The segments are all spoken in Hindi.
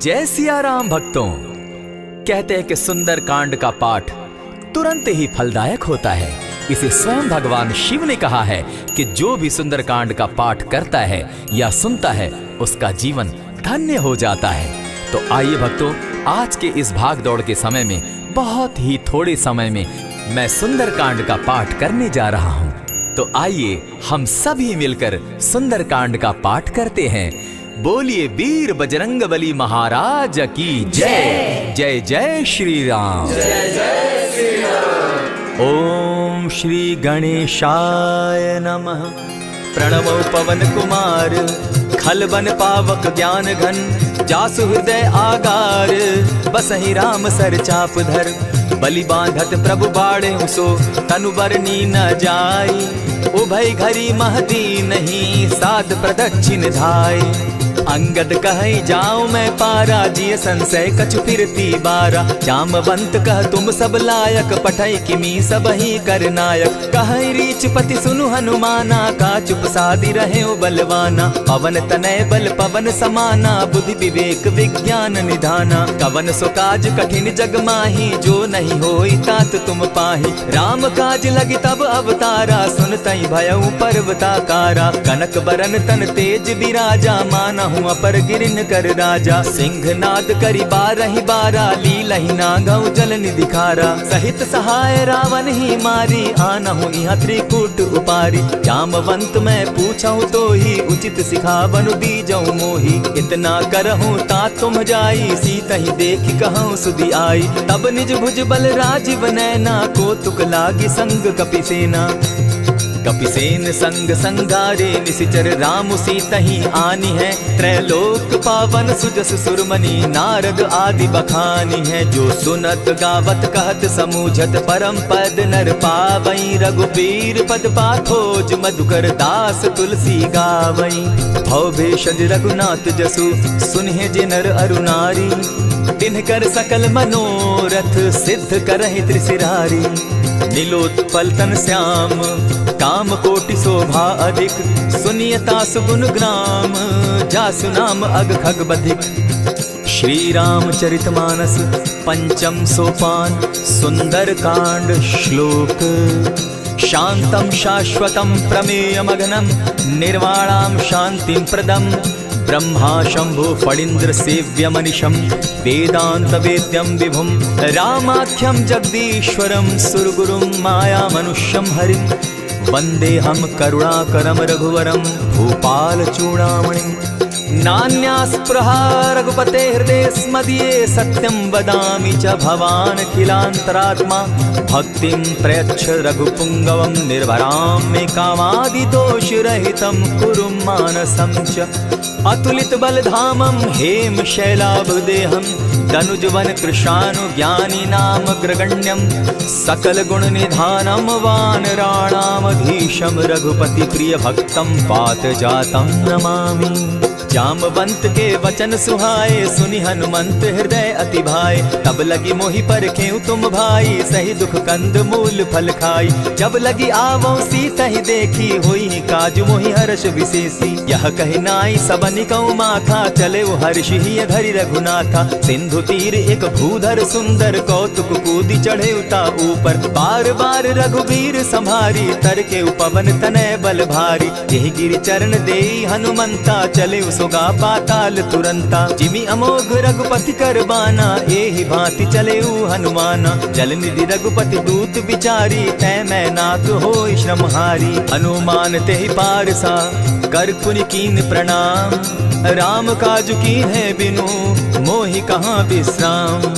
जय सिया राम भक्तों। कहते हैं कि सुंदर कांड का पाठ तुरंत ही फलदायक होता है। इसे स्वयं भगवान शिव ने कहा है कि जो भी सुंदर कांड का पाठ करता है या सुनता है उसका जीवन धन्य हो जाता है। तो आइए भक्तों, आज के इस भाग दौड़ के समय में बहुत ही थोड़े समय में मैं सुंदर कांड का पाठ करने जा रहा हूँ। तो आइए हम सभी मिलकर सुंदर कांड का पाठ करते हैं। बोलिए वीर बजरंगबली महाराज की जय। जय जय श्री राम। जय जय श्री राम। ओम श्री गणेशाय नमः। प्रणमो पवन कुमार खल बन पावक ज्ञान घन जासु हृदय आगार बसहि राम सर चाप धर बलि बांधत प्रभु बाढ़े सो तनु बरनी न जाई उभय घरी महदी नहीं साध प्रदक्षिण धाय अंगद कहे जाऊं मैं पारा जिय संशय कछु फिरती बारा जामवंत कह तुम सब लायक पठई किमी सब ही कर नायक कहे रीच पति सुनु हनुमाना का चुप सादी रहे बलवाना पवन तनय बल पवन समाना बुद्धि विवेक विज्ञान निधाना कवन सो काज कठिन जग माही जो नहीं होई तात तुम पाही राम काज लगी तब अवतारा सुनतई भयउ पर्वताकारा कनक बरन तन तेज विराजा माना अपर गिरिन कर राजा सिंह नाद करी बारहि बारा लीलहि नागौ जल निधि खारा सहित सहाय रावण ही मारी आनहु इहाँ त्रिकूट उपारी जामवंत मैं पूछऊं तो ही उचित सिखावनु दीजऊ मोही इतना करहूं ता तुम जाई सीतहि देखि कहूं सुधि आई तब निज भुज बल राजीव नैना को तुक लागी संग कपिसेना कपिसेन संग संगारे निशिचर राम सीतहि आनी है त्रैलोक पावन सुजस सुरमणि नारद आदि बखानी है जो सुनत गावत कहत समूझत परम पद नर पावई रघुबीर पद पाथोज मधुकर दास तुलसी गावई भव भेषज रघुनाथ जसु सुनहि जे नर अरु नारी तिनकर सकल मनोरथ सिद्ध करहि त्रिशिरारी नीलोत्पल तन श्याम काम कोटि शोभा अधिक सुनियता सुगुण ग्राम जासु नाम अग खग बधिक। श्री रामचरितमानस पंचम सोपान सुंदर कांड श्लोक शांतम शाश्वतम प्रमेयमघनम निर्वाणाम शांतिं प्रदम ब्रह्मा शंभु फणीन्द्र सेव्य मनिशम वेदांत वेद्यम विभुम रामाख्यम जगदीश्वरम सुरगुरुम माया मनुष्यम हरिम वंदे हम करुणाकरम रघुवरम भूपाल चूड़ामणिम नान्यास्पृहा रघुपते हृदय स्मदीये सत्यं वदामि च भवान् खिलान्तरात्मा भक्तिं प्रयच्छ रघुपुङ्गवं निर्भरां मे कामादिदोषरहितं कुरु मानसं च अतुलित बलधामं हेम शैलाभदेहं तनुजवन कृशानु ज्ञानी नाम ग्रगण्यं सकल गुण निधानं वानराणामधीशं रघुपति प्रिय भक्तं पात जातं नमामि। जामवंत के वचन सुहाए सुनि हनुमंत हृदय अति भाए तब लगी मोहि परखेउ तुम भाई सही दुख कंद मूल फल खाई जब लगी आवो सीतहि देखी होई काज मोहि हर्ष विशेषी यह कहि नाई सबनि कौ माथा चले वो हर्ष ही धरि रघुनाथा सिंधु तीर एक भूधर सुंदर कौतुक कूदी चढ़े उता ऊपर बार बार रघुवीर संभारी तर के पवन तनय बल भारी यही गिरि चरण देई हनुमंता चले सोगा पाताल तुरंता जिमि अमोघ रघुपति कर बाना एहि भांति चले हनुमाना जल निधि रघुपति दूत बिचारी तै मैं नाथ होई श्रमहारी हनुमान तेहि पारसा कर पुनि कीन प्रणाम राम काजु कीन है बिनु मोहि कहाँ विश्राम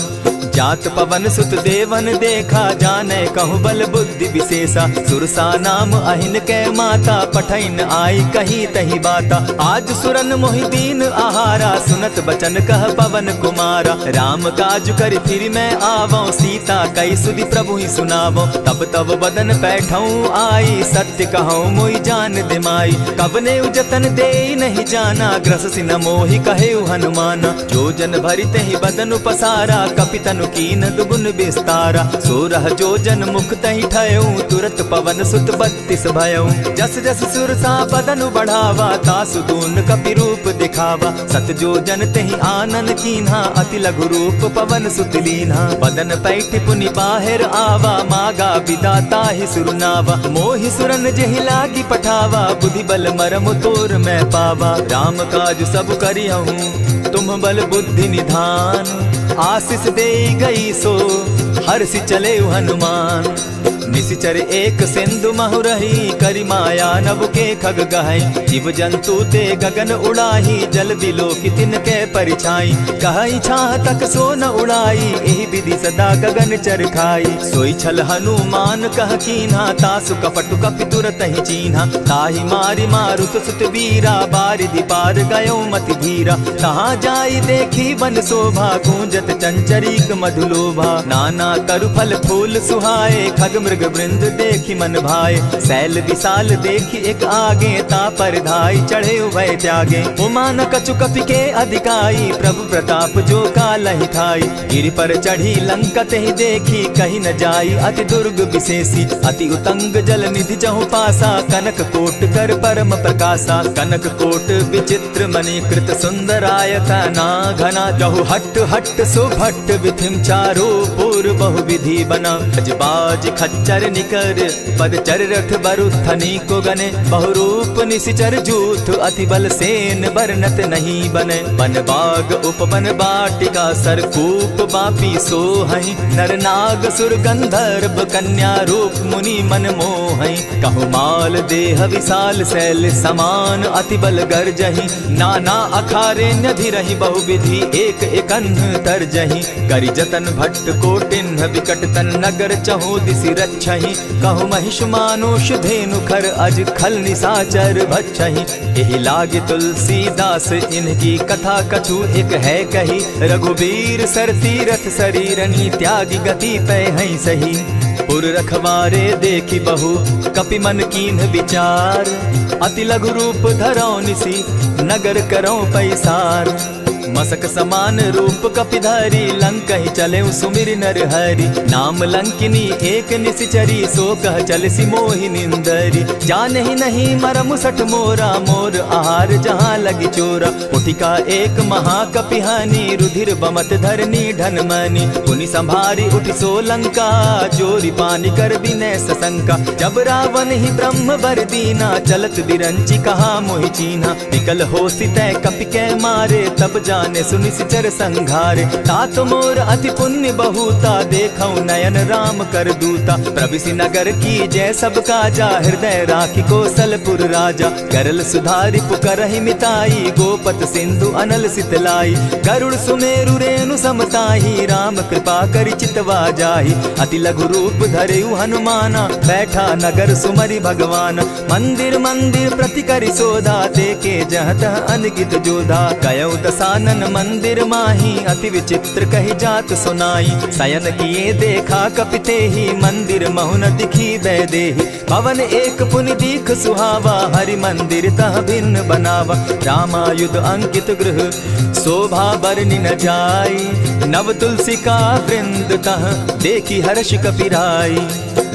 जात पवन सुत देवन देखा जाने कहु बल बुद्धि विशेषा सुरसा नाम अहिन कै माता पठैन आई कही तही बाता आज सुरन मोहि दीन आहारा सुनत बचन कह पवन कुमारा राम काज कर फिर मैं आवो सीता कई सुधि प्रभु ही सुनावो तब तब बदन बैठऊं आई सत्य कहूँ मोहि जान दिमाई कवने जतन दे नहीं जाना ग्रस सिन मोहि कहे हनुमाना जो जन भरित ही बदन पसारा कपितनु कीन दुगुन विस्तारा। 16 जोजन मुख तहि ठयऊ तुरत पवन सुत 32 भयऊ। जस जस सुरसा बदन बढ़ावा तासु दून कपि रूप दिखावा। 7 जोजन तेहि आनन कीन्हा अति लघु रूप पवन सुत लीन्हा। बदन पैठ पुनि बाहिर आवा मागा विदाता ही सुरनावा। मोहि सुरन जेहि लागी पठावा बुद्धि बल मरम तोर मैं पावा। राम काज सब करियहूँ तुम बल बुद्धि निधान। आशीष दे गई सो हर्षि चले हनुमान। निशिचर एक सिंधु महु रही करि माया नभ के खग गहई। जीव जंतु ते गगन उड़ाही जल बिलो की तिनके परिछाई। कहई छाह तक सो न उड़ाई एहि विधि सदा गगन चर खाई। सोई छल हनुमान कह कीन्हा तासु कपटु कपि तुरत ही चीन्हा। ताहि मारि मारुत सुत वीरा बारिधि पार गयो मति धीरा। तहाँ जाई देखी वन शोभा गूंजत चंचरीक मधुलोभा। नाना तरु फल फूल सुहाए खग मृग वृंद देखी मन भाए। सैल विशाल देखी एक आगे ता पर धाई चढ़े उभय त्यागे। उमान कछु कपि के अधिकाई प्रभु प्रताप जो कालहि खाई। गिरि पर चढ़ी लंकत ही देखी कहीं न जाई अति दुर्ग विशेषी। अति उतंग जल निधि चहु पासा कनक कोट कर परम प्रकाशा। कनक कोट विचित्र मणिकृत सुंदरायतना घना। जहु हट हट सुभट विधिम चारो पूर्व बहु विधि बना। अजबाज खच्चर निकर पदचर रथ बरुथनी को गने। बहुरूप निशिचर जूथ अति बल सेन बरनत नहीं बने। वन बाग उपवन बाटिका सरकूप बापी सोहई। नर नाग सुर गंधर्व कन्या रूप मुनि मन मोहई। कहु माल देह विशाल शैल समान अति बल गर्जही। नाना अखारे न्यधिरहि बहुविधि एक एकन्ह तरजही। करि जतन भट्ट कोटिन्ह विकट तन नगर चहु दिसि रक्षहि। कहु महिष मानुष धेनु खर अज खल निसाचर भक्षहि। एहि लागे तुलसीदास इनकी कथा कछु एक है कही। रघुबीर सर तीरथ शरीरनी त्यागी गति पै हई सही। पुर रखवारे देखी बहु कपि मन कीन्ह विचार। अति लघु रूप धरौ निसी नगर करौ पैसार। मसक समान रूप कपिधारी लंक ही चले सुमिर नर हरि। नाम लंकिनी एक निशिचरी सो कह चल सी मोहि निंदरी। जाने ही नहीं मरम सठ मोरा मोर आहार जहाँ लगी चोरा। उठिका एक महाकपिहानी रुधिर बमत धरनी ढन मनी। पुनि संभारी उठि सो लंका जोरी पानी कर विनय सशंका। जब रावण ही ब्रह्म बर दीना चलत बिरंची कहा मोहि चीन्हा। निकल हो सितै कपि के मारे तब जाने सुनिशिचर संघारे। तात मोर अति पुण्य बहुता देखौ नयन राम कर दूता। प्रविशि नगर की जय सब काजा हृदय राखी कौशलपुर राजा। करल सुधारि पुकरहि मिताई गोपत सिंधु अनल सितलाई। गरुड़ सुमेरु रेणु समताही राम कृपा करि चितवा जाहि। अति लघु रूप धरेउ हनुमाना बैठा नगर सुमरि भगवान। मंदिर मंदिर प्रति करि सोधा देखे जहत अनगित जोधा। कयौ दसानन मंदिर माही अति विचित्र कही जात सुनाई। शयन किए देखा कपिते ही मंदिर महुन दिखी वैदेही। भवन एक पुनि दीख सुहावा हरि मंदिर तह भिन्न बनावा। रामायुध अंकित गृह शोभा बरनि न जाई। नव तुलसी का वृंद तह देखी हर्ष कपिराई।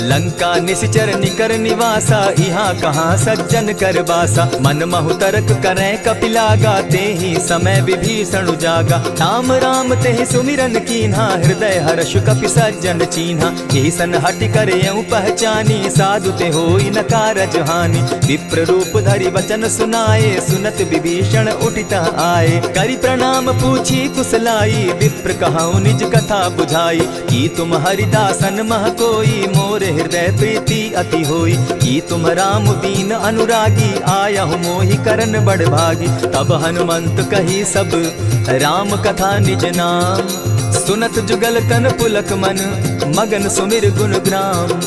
लंका निशिचर निकर निवासा यहाँ कहाँ सज्जन कर बासा। मन महु तरक करें कपिलागा तेहि समय विभीषण जागा। राम राम तेहि सुमिरन कीन्हा हृदय हर्ष कपि सज्जन चीन्हा। यही सन हटि करेउ पहचानी साधु ते होई न कारज हानि। विप्र रूप धरि वचन सुनाए सुनत विभीषण उठित आए। करि प्रणाम पूछी कुशलाई विप्र कहौ निज कथा बुझाई। की तुम हरिदासन मह कोई मोर हृदय प्रीति अति होई। की तुम राम दीन अनुरागी आयहु मोहि करन बड़ भागी। तब हनुमंत कही सब राम कथा निज नाम। सुनत जुगल तन पुलक मन मगन सुमिर गुण ग्राम।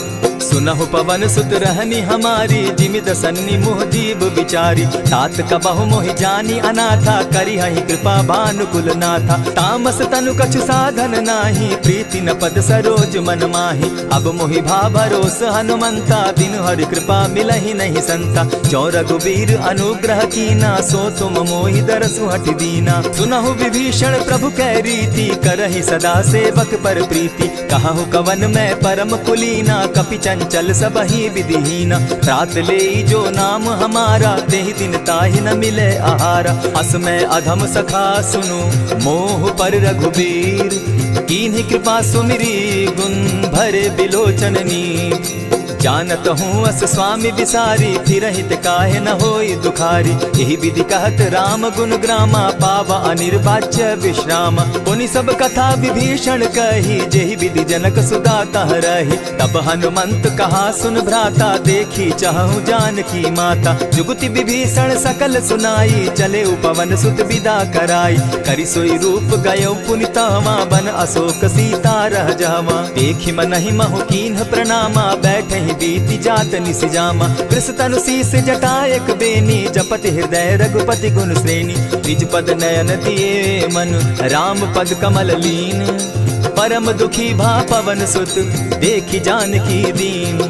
सुनहु पवन सुत रहनी हमारी, जिमि दसन्नी मोह जीव विचारी। तात कबहु मोहि जानी अनाथा, करी हहि कृपा भानुकुल नाथा। तामस तनु कछु साधन नाही, प्रीति न पद सरोज मन माही। अब मोहि भा भरोस हनुमंता, बिनु हरि कृपा मिलहि नहीं संता। जो रघुबीर अनुग्रह कीना, सो तुम मोहि दरसु हठ दीना। सुनहु विभीषण प्रभु कै रीति, करहि सदा सेवक पर प्रीति। कहु कवन मैं परम कुलीना, कपि चंचल सबहि विधिहीना। रात ले जो नाम हमारा, तेहि दिन ताहि न मिले आहारा। अस मैं अधम सखा सुनु, मोह पर रघुबीर। कीन्ही कृपा सुमिरी, गुण भरे बिलोचन नीर। जानत हूँ अस स्वामी विसारी, फिर हित काहे न होई दुखारी। यही विधि कहत राम गुण ग्रामा, पावा अनिर्वाच्य विश्राम। पुनि सब कथा विभीषण कही, जेहि विधि जनक सुदा तह रही। तब हनुमंत कहा सुन भ्राता, देखी चाहूँ जानकी माता। जुगति विभीषण सकल सुनाई, चले पवन सुत विदा कराई। करि सोई रूप गयो पुनि तहवा, बन अशोक सीता रह जावा। देखि मनहि महु कीन्ह प्रणामा, बैठे बीति जात निसिजामा। कृष तनु शीस जटायक बेनी, जपति हृदय रघुपति गुण श्रेणी। निज पद नयन दिए मन, राम पद कमल लीन। परम दुखी भा पवन सुत, देखी जानकी दीन।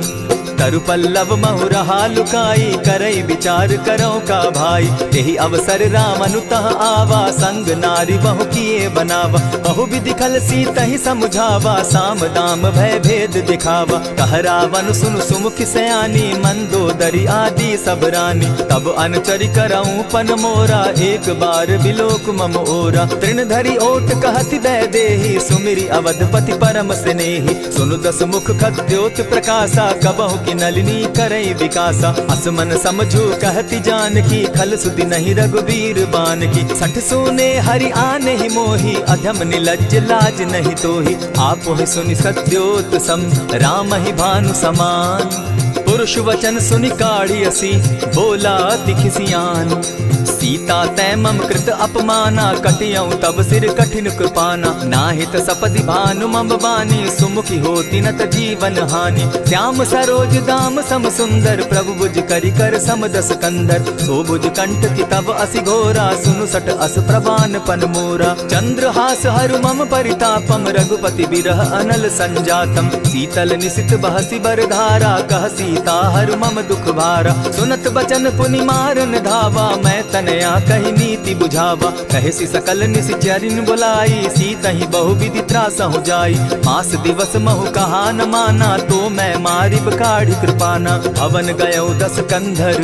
तरु पल्लव महु रहा लुकाई, करई विचार करो का भाई। यही अवसर राम अनुतः आवा, संग नारी बहु किए बनावा। बहु विधि खल सीतहि समुझावा, साम दाम भय भेद दिखावा। कह रावण सुन सुमुख सयानी, मंदोदरी आदि सब रानी। तब अनुचरि करऊं पन मोरा, एक बार बिलोक मम ओरा। तृण धरि ओट कहति दय देहि, सुमिरि अवधपति परम स्नेही। सुनु दस मुख खद्योत प्रकाशा, कबहु की नलिनी करई विकासा। असमन समझू कहती जानकी, खल सुधि नहीं रघुबीर बान की। सठ सोने हरि आने ही मोही, अधम निलज्ज लाज नहीं तोही। आप ही सुनि सत्योत सम, राम ही भानु समान। पुरुष वचन सुनि काढ़ियसी, बोला अति खिसियान। सीता तै मम कृत अपमाना, कटियऊं तब सिर कठिन कृपाना। नाहित सपदि भानु मम बानी, सुमुखी होती न त जीवन हानि। श्याम सरोज दाम सम सुंदर, प्रभु बुझ करि कर सम दस कंधर। सो बुझ कंठ की तब असि घोरा, सुनु सट अस प्रवान पन मोरा। चंद्रहास हरु मम परितापम, रघुपति बिरह अनल संजातम। शीतल निशित बहसी बर धारा, कह सीता हरु मम दुख भारा। सुनत बचन पुनि मारन धावा, मैं तनया कही नीति बुझावा। कहे सी सकल निश्चरिन बुलाई, सीतहि बहु विधि त्रास हो जाई। मास दिवस महु कहा न माना, तो मैं मारिब काढ़ी कृपाना। भवन गयो दस कंधर,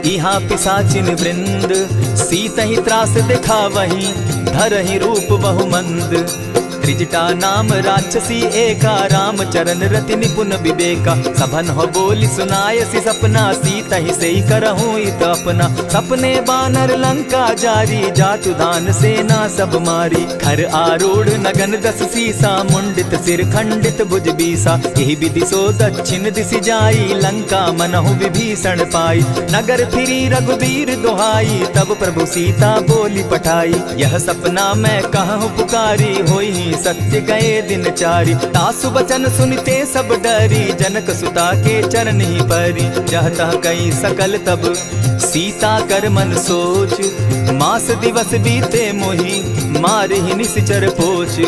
इहाँ पिशाचिन वृंद। सीतहि त्रास दिखावहि, धरहि रूप बहुमंद। त्रिजटा नाम राक्षसी एका, राम चरण रति निपुण विवेका। सभन हो बोली सुनायसी सपना, सीतहि सेई करहूँ इत अपना। सपने बानर लंका जारी, जातु दान सेना सब मारी। खर आरूढ़ नगन दस सीसा, मुंडित सिर खंडित भुज बीसा। यही विधि सो दक्षिण दिशि जाई, लंका मनहु विभीषण पाई। नगर फिरी रघुबीर दुहाई, तब प्रभु सीता बोली पठाई। यह सपना मैं कहूँ पुकारी, होई सत्य गए दिन चारी। तासु बचन सुनते सब डरी, जनक सुता के चरण ही परी। जहता कई सकल तब सीता कर मन सोच, मास दिवस बीते मोही, मारे ही निश्चर पोच।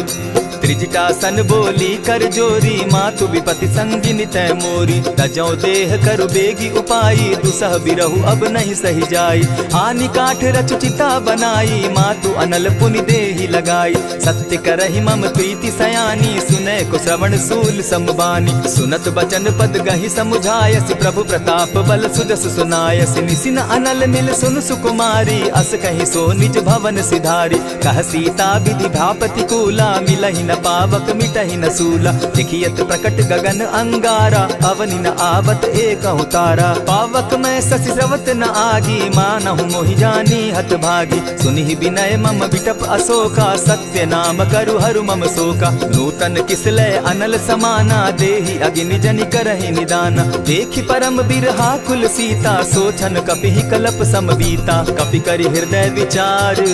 त्रिजटा सन बोली कर जोरी, मातु विपति संगिनी तै मोरी। तजौ देह करु बेगी उपाई, दुसह बिरहु अब नहीं सही जाई। आनि काठ रच चिता बनाई, मातु अनल पुनि देहि लगाई। सत्य करहि मम प्रीति सयानी, सुनै को श्रवण सूल समबानी। सुनत बचन पद गहि समुझायसि, प्रभु प्रताप बल सुजस सुनायसि। निसिन अनल मिल सुन सुकुमारी, अस कहि सो निज भवन सिधारी। कह सीता विधि भा प्रतिकूला, मिलहि न पावक मिटहि न सूला। देखियत प्रकट गगन अंगारा, अवनि न आवत एकहु तारा। पावक मैं शशि स्रवत न आगी, मानहु मोहि जानी हत भागी। सुनिहि विनय मम बिटप अशोका, सत्य नाम करु हरु मम शोका। नूतन किसलय अनल समाना, देहि अग्नि जनि करहि निदाना। देखि परम बिरहा कुल सीता, सोचन कपिहि कलप सम बीता। कपि करि हृदय विचार,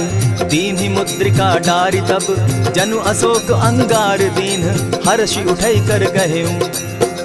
दीन्हि मुद्रिका डारि। तब जनु अशोक अंगार दीन, हर्षि उठै कर गहेऊ।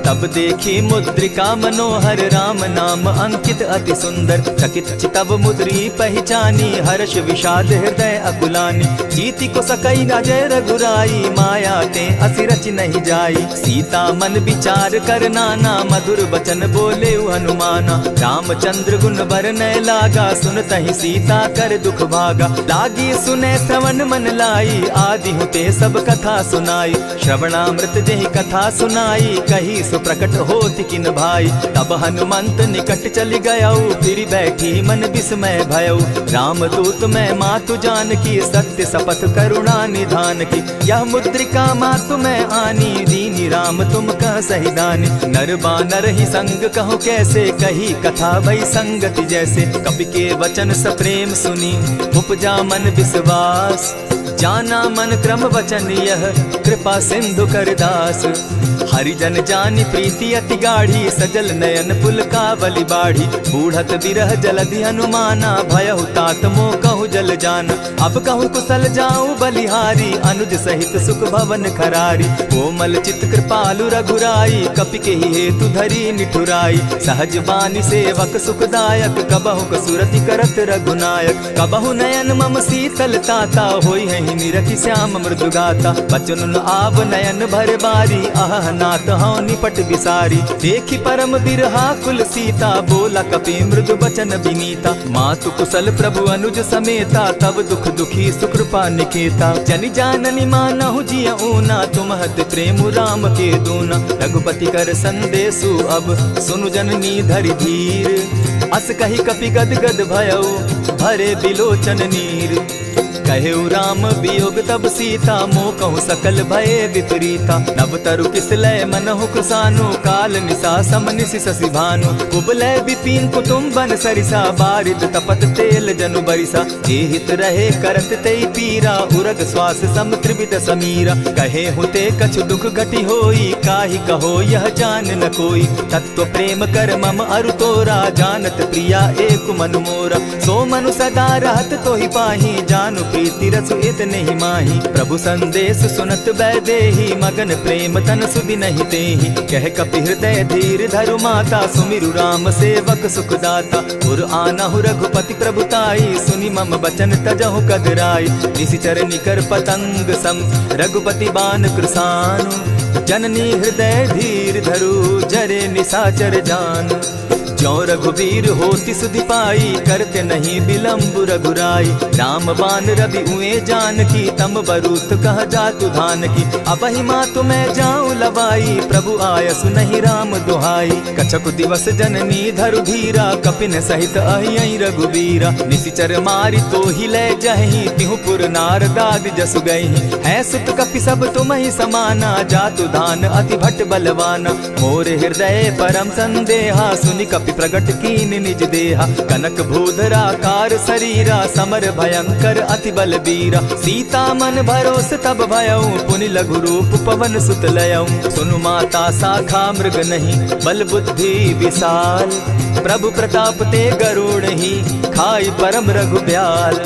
तब देखी मुद्रिका मनोहर राम नाम अंकित अति सुंदर। चकित चितव मुद्री पहचानी हर्ष विषाद हृदय अकुलानी। जीति को सकई अजय रघुराई माया ते असिरच नहीं जाई। सीता मन विचार कर नाना मधुर बचन बोले हनुमाना। रामचंद्र गुण बरनय लागा सुनतहि सीता कर दुख भागा। लागी सुने श्रवण मन लाई आदि हुते सब कथा सुनाई। श्रवणामृत जेहि कथा सुनाई कही सो प्रकट होति किन भाई। तब हनुमंत निकट चली गयऊ फिर बैठी मन विस्मय भयऊ। रामदूत मैं मातु जान की सत्य शपथ करुणा निधान की। यह मुद्रिका मातु मैं आनी दीनी राम तुम कह सही दानी। नर बानर ही संग कहूँ कैसे कही कथा भई संगति जैसे। कपि के वचन सप्रेम सुनी उपजा मन विश्वास। जाना मन क्रम वचन यह कृपा सिंधु कर दास। हरिजन जानी प्रीति अति गाढ़ी सजल नयन पुलकावली बाढ़ी। बूढ़त बिरह जलधि हनुमाना भयहु तात मोह कहु जल जाना। अब कहु कुशल जाऊं बलिहारी अनुज सहित सुख भवन खरारी। कोमल चित कृपालु रघुराई कपि के ही हेतु धरी निठुराई। सहज बानी सेवक सुखदायक कबहु कसुरति करत रघुनायक। कबहु नयन मम शीतल ताता होई है निरखि श्याम मृदु गाता। बचन आव नयन भर बारी आह नाथ हौ निपट बिसारी। देखी परम बिरहा कुल सीता बोला कपि मृदु बचन विनीता। मातु कुशल प्रभु अनुज समेता तब दुख दुखी सुकृपा निकेता। जनि जाननी मानहु जिय ऊना तुम्हत प्रेम राम के दूना। रघुपति कर संदेशु अब सुनु जननी धरि धीर। अस कही कपि गद गद भयऊ भरे बिलोचन नीर। कहेउ राम वियोग तब सीता मोह कहूँ सकल भये विपरीता। नव तरु किसलय मनहु कुसानु काल निशा समनिशि शशि भानु। कुबलय विपिन कुटुम्बन सरिसा बारिद तपत तेल जनु बरिसा। जे हित रहे करत तेई पीरा उरग श्वास सम त्रिविध समीरा। कहे हुते कछु दुख घटी होई काहि कहो यह जान न कोई। तत्व प्रेम कर मम अरु तोरा जानत प्रिया एक मनु मोरा। सो मनु सदा रहत तोहि पाही जानु प्रीति रसु इतने ही माही। प्रभु संदेश सुनत बैदेही मगन प्रेम तन सुधि नहीं तेहि। कह कपि हृदय धीर धरु माता सुमिरु राम सेवक सुखदाता। उर आनहु रघुपति प्रभुताई सुनि मम बचन तजहु कदराई। निशिचर निकर पतंग सम रघुपति बान कृसानु। जननी हृदय धीर धरु जरे निशाचर जान। ज्यों रघुवीर होति सुधि पाई करते नहीं विलम्ब रघुराई। राम बान रवि उए जानकी तम बरूत कह जातु धान की। अबहि मातु मैं जाऊं लवाई प्रभु आयसु नहीं राम दुहाई। कछक दिवस जननी धरु धीरा कपिन सहित अहियहि रघुवीरा। निशिचर मारि तो ही ले जहि तिहु पुर नारदादि जसु गई। है सुत कपि सब तुमहि समाना जातु धान अति भट बलवाना। मोर हृदय परम संदेहा सुनि कपि प्रगट कीन निज देहा। कनक भूधराकार शरीरा समर भयंकर अति बलबीरा। सीता मन भरोस तब भयऊ पुनि लघु रूप पवन सुत लयऊ। सुनु माता शाखा मृग नहीं बल बुद्धि विशाल। प्रभु प्रताप ते गरुड़ ही खाई परम रघु ब्याल।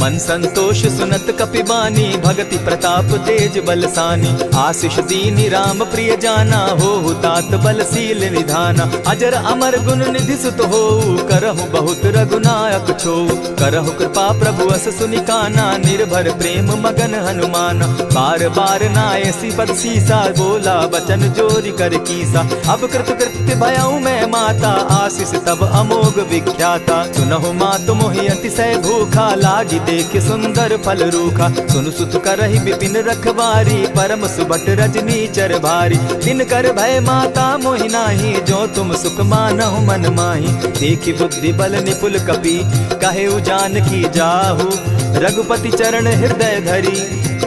मन संतोष सुनत कपि बानी भगति प्रताप तेज बलसानी। आशीष दीनी राम प्रिय जाना हो तात बलशील निधाना। अजर अमर गुण निधि सुत हो करहु बहुत रघुनायक छो। करहु कृपा प्रभु अस सुनि काना निर्भर प्रेम मगन हनुमाना। बार बार नायसी पद सीसा बोला बचन जोरी कर कीसा। अब कृत कृत्य भयऊ मैं माता आशीष तब अमोघ विख्याता। सुनहु मातु मोहि अतिशय भूखा लागी देख सुंदर फल रूखा। सुनु सुत करहि विपिन रखवारी परम सुबट रजनी चर भारी। दिन कर भय माता मोहि नाही जो तुम सुख मानहु मन माही। देखी बुद्धि बल निपुल कपि कहे जानकी जाहु। रघुपति चरण हृदय धरी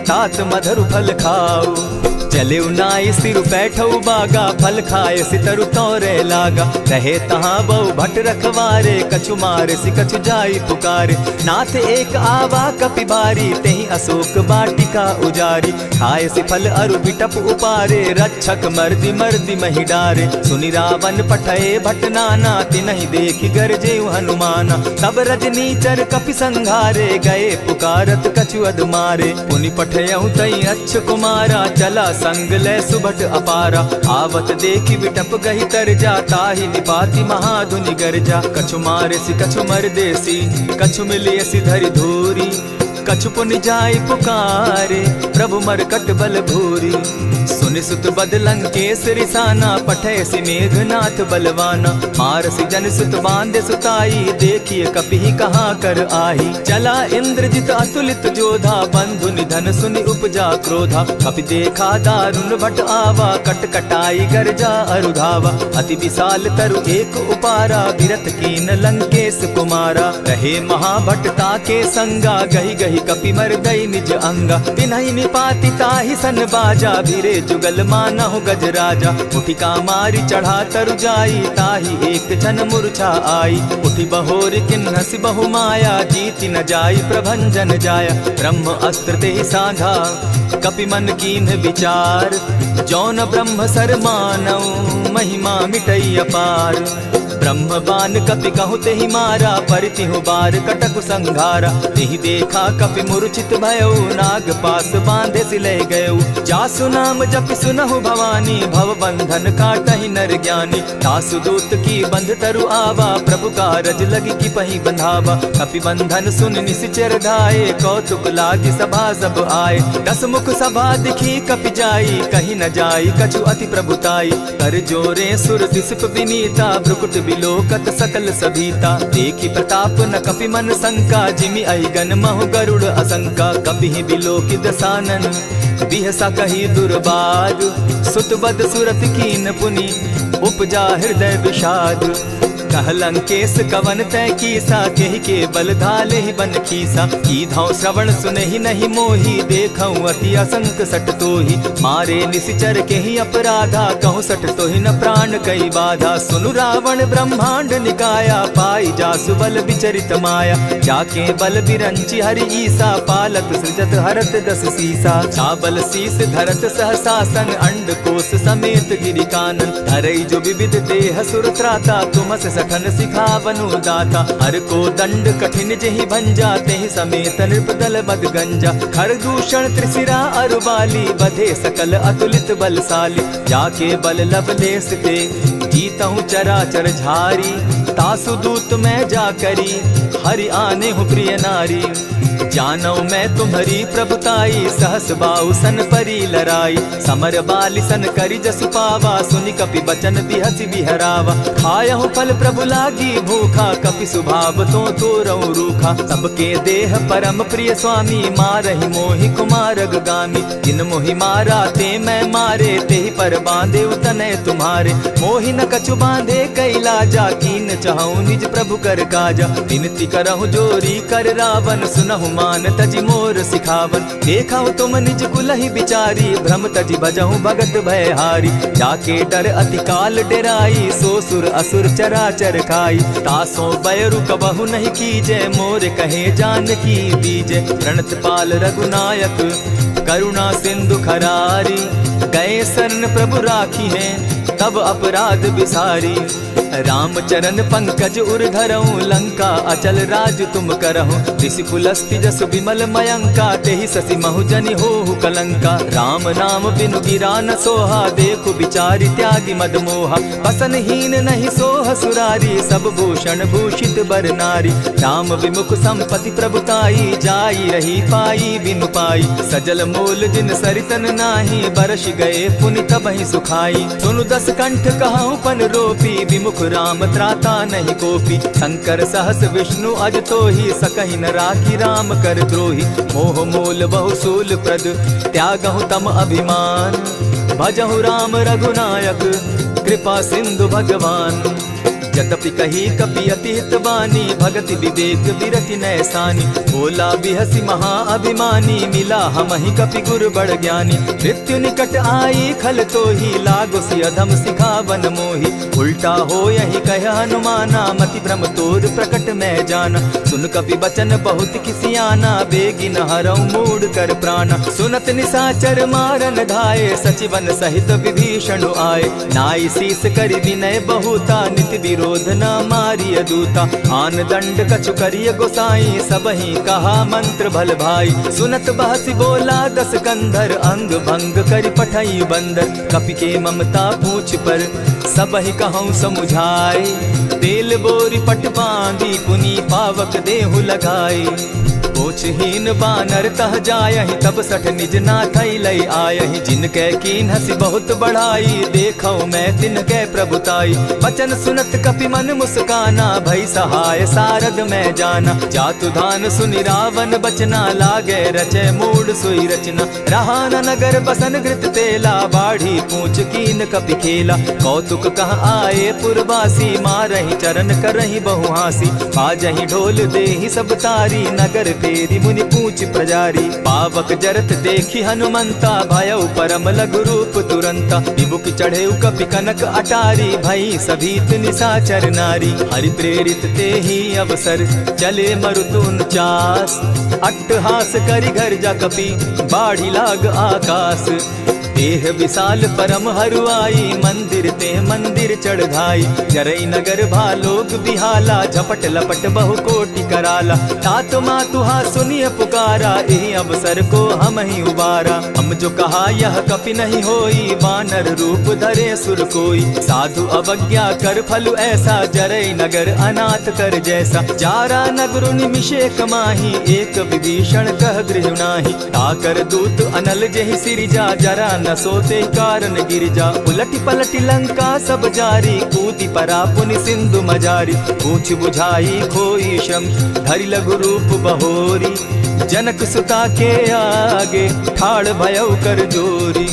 तात मधुर फल खाऊ। चले नाई सिर बैठऊ बागा फल खाए सितरु तोरे लागा। रहे तहाँ बहु भट रखवारे कछु मारे सि कछु जाई पुकारे। नाथ एक आवा कपि बारी तेहि अशोक वाटिका उजारी। खाए सि फल अरु बिटप उपारे रक्षक मर्दि मर्दि महि डारे। सुनि रावण पठये भट नाना तिनहि देखि गरजे हनुमाना। तब रजनीचर कपि संघारे गए पुकारत कछु अध मारे। पुनि पठयऊ तई अच्छ कुमारा चला संग ले सुभट अपारा, आवत देखी विटप गही तर जाता ही निपाति महाधुनि गर्जा। कछु मारे सी कछु मर देसी, कछु मिले सी धरि धूरी, कछु पुनि जाय पुकारे, प्रभु मरकट बल भूरी। सुनि सुत बद लंकेश रिसाना, पठे सी मेघनाथ बलवाना। मारसी जन सुत बांधे सुताई, देखिए कपि कहाँ कर आही। चला इंद्रजित अतुलित जोधा, बंधु निधन सुनि उपजा क्रोधा। कपि देखा दारुण भट आवा, कट कटाई गर्जा अरुधावा। अति विशाल तरु एक उपारा, विरत कीन लंकेश कुमारा। रहे महाभट ताके संगा, गही गही कपि मर गई निज अंगा। तिन्हि निपाति ताहि सन बाजा, भीरे जुगल मानहु गजराजा। मुठिका मारी चढ़ा तरु जाई, ताहि एक जन मूर्छा आई। उठि बहोर किन्हसि बहु माया, जीति न जाई प्रभंजन जाया। ब्रह्म अस्त्र तेहि साधा, कपि मन कीन्ह विचार। जौन ब्रह्म सर मानऊ, महिमा मिटई अपार। ब्रह्म बान कपि कहु तेहि मारा, परितिहु बार कटक संघारा। तेहि देखा कपि मूर्छित भयउ, नाग पास बांधे सिले गयउ। जासु नाम जपि सुनहु भवानी, भव बंधन काटहि नर ज्ञानी। तासु दूत की बंध तरु आवा, प्रभु कारज लगी की पही बंधावा। कपि बंधन सुन निसिचर धाये, कौतुक लागी सभा सब आए। दस मुख सभा दिखी कपि जाई, कहीं न जाई कछु अति प्रभुताई। कर जोरे सुर दिसप विनीता, भ्रुकुट बिलोकत सकल सभीता। देखी प्रताप न कपि मन शंका, जिमि अहिगन महु गरुड़ असंका। कपि बिलोकि दसानन, बिहसा कही दुर्बाद। सुत बद सुरत कीन पुनि, उपजा हृदय विषाद। कह लंकेश कवन तय कीसा, केहि के बल धाले ही बन खीसा। की धाव श्रवण सुने ही नहीं मोही, देखऊं अति असंक सट तोही। मारे निसिचर के ही अपराधा, कहूँ सट तो ही न प्राण कई बाधा। सुनु रावण ब्रह्मांड निकाया, पाई जासु बल विचरित माया। जाके बल बिरंची हरि ईसा, पालत सृजत हरत दस सीसा। चाबल शीस धरत सहसासन, अंड कोश समेत गिरि कानन। धरई जो विविध देह सुर त्राता, तुमस सठन सिखावनु दाता। हर को दंड कठिन जेहि भंजा, तेहि समेत नृपदल बद गंजा। खर दूषण त्रिशिरा अरुबाली, बधे सकल अतुलित बलशाली। जाके बल लवलेस ते, जीतहु चराचर झारी। तासु दूत मैं जा करी, हरि आने हूँ प्रिय नारी। जानौ मैं तुम्हारी प्रभुताई, सहस बाहु सन परी लराई। समर बाली सन करि जसु पावा, सुनि कपि बचन बिहसि बिहरावा। खायहु फल प्रभु लागी भूखा, कपि सुभाव तो तोरऊ रूखा। सबके देह परम प्रिय स्वामी, मारहि मोहि कुमारग गामी। जिन मोहि मारा ते मैं मारे, तेहि पर बांधे उतने तुम्हारे। मोहि न कछु बांधे कैलाजा, कीन चाहूं निज प्रभु कर काजा। विनती करहु जोरी कर रावण, सुनहु मान तजि मोर सिखावन। देखा तुम निज कुलहि बिचारी, भ्रम तजि भजहु भगत भयहारी। जाके डर अति काल डेराई, सो सुर असुर चराचर खाई। तासो बैरु कबहु नहीं कीजे, मोर कहे जानकी दीजे। प्रणत पाल रघुनायक, करुणा सिंधु खरारी। गए शरण प्रभु राखी हैं, तब अपराध बिसारी। राम चरण पंकज उर धरऊं, लंका अचल राज तुम करहु। ऋषि पुलस्ति जस विमल मयंका, तेहि ससि महु जनि होहु कलंका। राम नाम बिनु गिरा न सोहा, देखु बिचारी त्यागी मद मोहा। बसन हीन नहीं सोह सुरारी, सब भूषण भूषित बर नारी। राम विमुख संपति प्रभुताई, जाई रही पाई बिनु पाई। सजल मोल जिन सरितन नाही, बरस गए पुनि तबहि सुखाई। सुनु दस कंठ कहूँ पन रोपी, विमुख राम त्राता नहीं कोपी। शंकर सहस विष्णु अज तो ही, सकहि न राखी राम कर द्रोही। मोह मोल बहु सूल प्रद, त्यागहु तम अभिमान। भजहु राम रघुनायक, कृपा सिंधु भगवान। जतपि कही कपि अति हित बानी, भगति विवेक विरति नैसानी। बोला बिहसि महा अभिमानी, मिला हमहि कपि गुर बड़ ज्ञानी। मृत्यु निकट आई खल तो ही, लागो सि अधम सिखावन मोही। उल्टा हो यही कह हनुमाना, मति भ्रम तोर प्रकट मैं जाना। सुन कपि बचन बहुत किसियाना, बेगी न हरऊ मूढ़ कर प्राणा। सुनत निसाचर मारन धाये, सचिवन सहित विभीषण आए। नाई शीस करि विनय बहुता, नित क्रोध न मारिय दूता। आन दंड कछु करिय गोसाई, सबहि कहा मंत्र भल भाई। सुनत बहसी बोला दस कंधर, अंग भंग करि पठई बंदर। कपि के ममता पूछ पर, सबहि कहूँ समुझाए। तेल बोरी पट बांधी, पुनि पावक देहु लगाई। पोछहीन बानर तह जायहि, तब सठ निज नाथई लई आयहि। जिनके कीन हसी बहुत बढ़ाई, देखौ मैं तिनके प्रभुताई। बचन सुनत कपि मन मुस्काना, भई सहाय सारद में जाना। जातु धान सुनि रावण बचना, लागे रचे मूड सोई रचना। रहा न नगर बसन घृत तेला, बाढ़ी पूछ कीन कपि खेला। कौतुक कह आए पुरवासी, मारहि चरण करहि बहु हासी। बाजहि ढोल देहि सब तारी, नगर फेरी मुनि पूछ प्रजारी। पावक जरत देखी हनुमंता, भयउ परम लघु रूप तुरंता। विमुख चढ़े कपि कनक अटारी, भई सभीत निशाचर नारी। हरि प्रेरित ते ही अवसर, चले मरुतुन चास। अट्टहास करि घर जा कपि, बाढ़ी लाग आकाश। देह विशाल परम हरुआई, मंदिर ते मंदिर चढ़ाई। जरई नगर भालोग बिहाला, झपट लपट बहु कोटि कराला। तात मातुहा सुनिय पुकारा, एहि अवसर को हम ही उबारा। हम जो कहा यह कपि नहीं होई, वानर रूप धरे सुर कोई। साधु अवज्ञा कर फल ऐसा, जरई नगर अनाथ कर जैसा। जारा नगरु निमिषे कमाही, एक विभीषण कह गृह नाही। ताकर दूत अनल जेहि सिरिजा, जरा न सोते कारण गिरिजा। उलटी पलटी लंका सब जारी, कूदी परा पुनि सिंधु मजारी। पूछ बुझाई खोई श्रम, धरि लघु रूप बहोरी। जनक सुता के आगे, ठाड़ भयउ कर जोरी।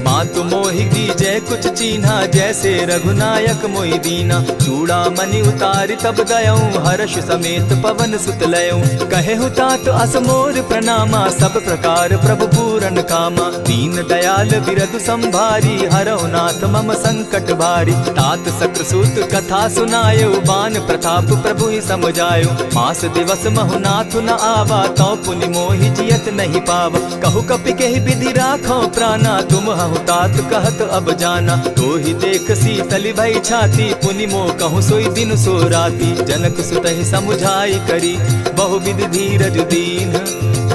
मातु मोहि दीजै कुछ चीन्हा, जैसे रघुनायक मोहि दीना। चूड़ा मणि उतारि तब दयऊं, हर्ष समेत पवन सुत लयऊं। कहेहु तात असमोर प्रणामा, सब प्रकार प्रभु पूरन कामा। दीन दयाल बिरदु संभारी, हरहु नाथ मम संकट भारी। तात सक्रसूत कथा सुनायो, बान प्रताप प्रभु ही समझायो। मास दिवस महु नाथ न आवा, तौ पुनि मोहि जियत नहीं पावा। कहु कपि केहि विधि राखो प्राणा, तुम हहु तात कहत अब जाना। तो ही देख शीतल भई छाती, पुनि मोह कहूँ सोई दिन सो राती। जनक सुतहि समुझाई करी, बहु विधि धीरज दीन।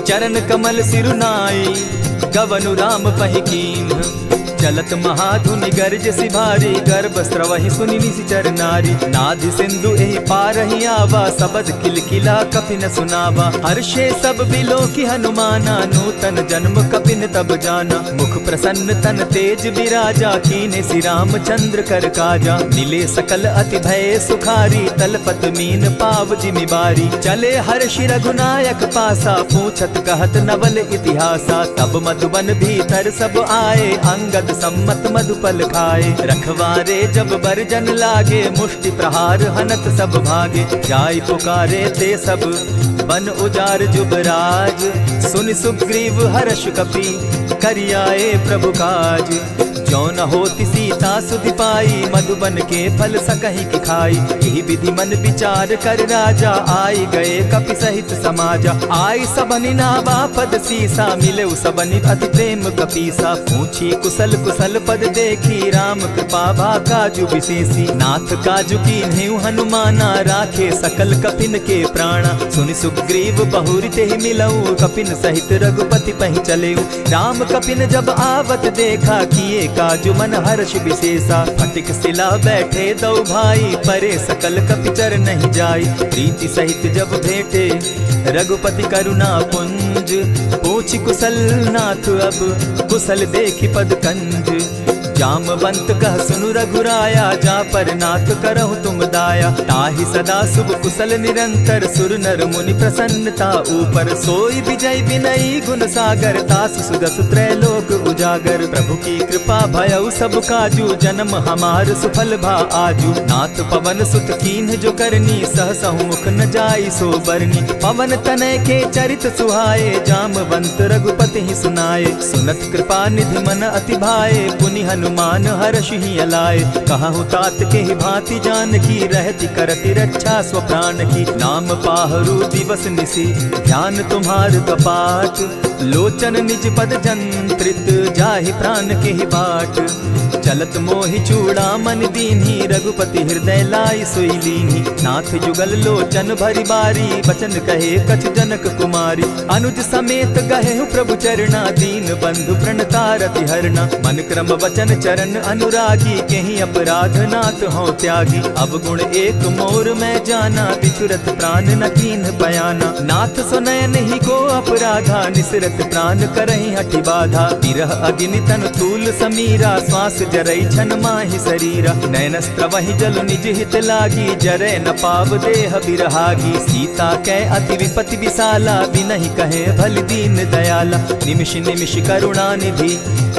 चरण कमल सिरुनाई, गवनु राम पहि कीन। चलत महाधुनि गर्ज सिभारी, गर्भ स्रवहि सुनि निशिचर नारी। नाधि सिंधु एहि पारहि आवा, सबद किलकिला कपि न सुनावा। हर्षे सब बिलो की हनुमाना, नूतन जन्म कपि न तब जाना। मुख प्रसन्न तन तेज विराजा, कीने श्री रामचंद्र कर काजा। मिले सकल अति भय सुखारी, तलपत मीन पाव जिमि बारी। चले हर्षि रघुनायक पासा, पूछत कहत नवल इतिहासा। तब मधुबन भीतर सब आए, अंगद सम्मत मधुपल खाए। रखवारे जब बरजन लागे, मुष्टि प्रहार हनत सब भागे। जाय पुकारे ते सब, बन उजार जुबराज। सुनि सुग्रीव हर्ष कपि, करियाए प्रभु काज। जो न होती सीता सुधि पाई, मधुबन के फल सकहि की खाई। यही विधि मन विचार कर राजा, आई गए कपि सहित समाजा। आई सबनि नावा पद सीसा, मिले सबनि अति प्रेम कपीसा। पूछी कुशल कुशल पद देखी, राम कृपा भा काजु विशेषी। नाथ काजु कीन्हेउ हनुमाना, राखे सकल कपिन के प्राणा। सुनि सुग्रीव बहुरि तेहि मिलऊ, कपिन सहित रघुपति पहि चलेऊ। राम कपिन जब आवत देखा, किए काजु मन हर्ष विशेषा। फटिक सिला बैठे दो भाई, परे सकल कपिचर नहीं जाई। प्रीति सहित जब भेटे, रघुपति करुणा पुंज। पूछि कुशल नाथ अब, कुशल देखि पद कंज। जामवंत कह सुनु रघुराया, जा पर नाथ करहु तुम दाया। ताहि सदा शुभ कुशल निरंतर, सुर नर मुनि प्रसन्नता ऊपर। सोई विजय विनयी गुण सागर, तास सुदस त्रैलोक उजागर। प्रभु की कृपा भयउ सब काजू, जन्म हमार सुफल भा आजू। नाथ पवन सुत कीन्ह जो करनी, सहसहु मुख न जाई सो बरनी। पवन तनय के चरित सुहाए, जामवंत रघुपति ही सुनाए। सुनत कृपा निधि मन अति भाए, पुनि हनुमान हर्ष ही अलाए। कहूँ तात के ही भांति जान की, रहती करती रक्षा स्वप्राण की। नाम पाहरु दिवस निसी, ध्यान तुम्हार कपाट। लोचन निज पद जंत्रित जाहि प्राण के ही बाट। चलत मोहि चूड़ामन दीन्ही रघुपति हृदय लाई सोई लीन्ही। नाथ जुगल लोचन भरी बारी बचन कहे कछ जनक कुमारी। अनुज समेत गहे प्रभु चरणा दीन बंधु प्रणतारति हरना। मन क्रम वचन चरण अनुरागी केहि अपराध नाथ हो त्यागी। अब गुण एक मोर मैं जाना बिछुरत प्राण न कीन्ह बयाना। नाथ सुनयन ही को अपराधा निसरत प्राण करहि हठि बाधा। विरह अग्नि तन तूल समीरा श्वास जरई छन माहि शरीरा। नयनस्त्र वही जल निज हित लागी जरै न पाव देह बिरहागी। सीता कै अति विपति विशाला बिनहि कहे भल दीन दयाला। निमिष निमिष करुणा निधि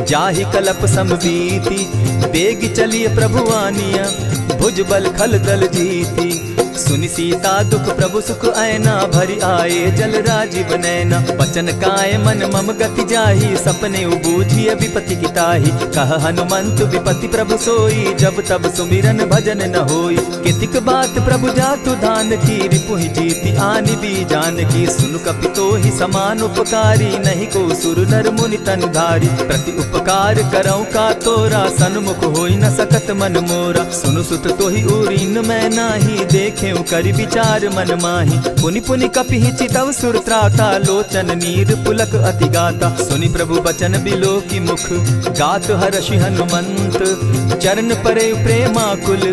जाहि कलप समबीति। बेग चलिए प्रभु आनिया भुजबल खल दल जीती। सुनि सीता दुख प्रभु सुख ऐना भरि आए जल राजीव नैना। बचन काय मन मम गति जाहि सपने उबूझिय विपति किताहि। कह हनुमंत विपति प्रभु सोई जब तब सुमिरन भजन न होई। कितिक बात प्रभु जातु धान की रिपुहि जीति आनि भी जान की। सुनु कपितो ही समान उपकारी नहीं को सुर नर मुनि तन धारी। प्रति उपकार करौ का तोरा सन्मुख होई न सकत मन मोरा। सुनु सुत तोहि उरीन मैं नाही देखे करि विचार मन माही। पुनि पुनि कपिहि चितव सुर त्राता लोचन नीर पुलक अति गाता। सुनि प्रभु बचन बिलो की मुख गात हर्षि हनुमंत। चरण परे प्रेमाकुल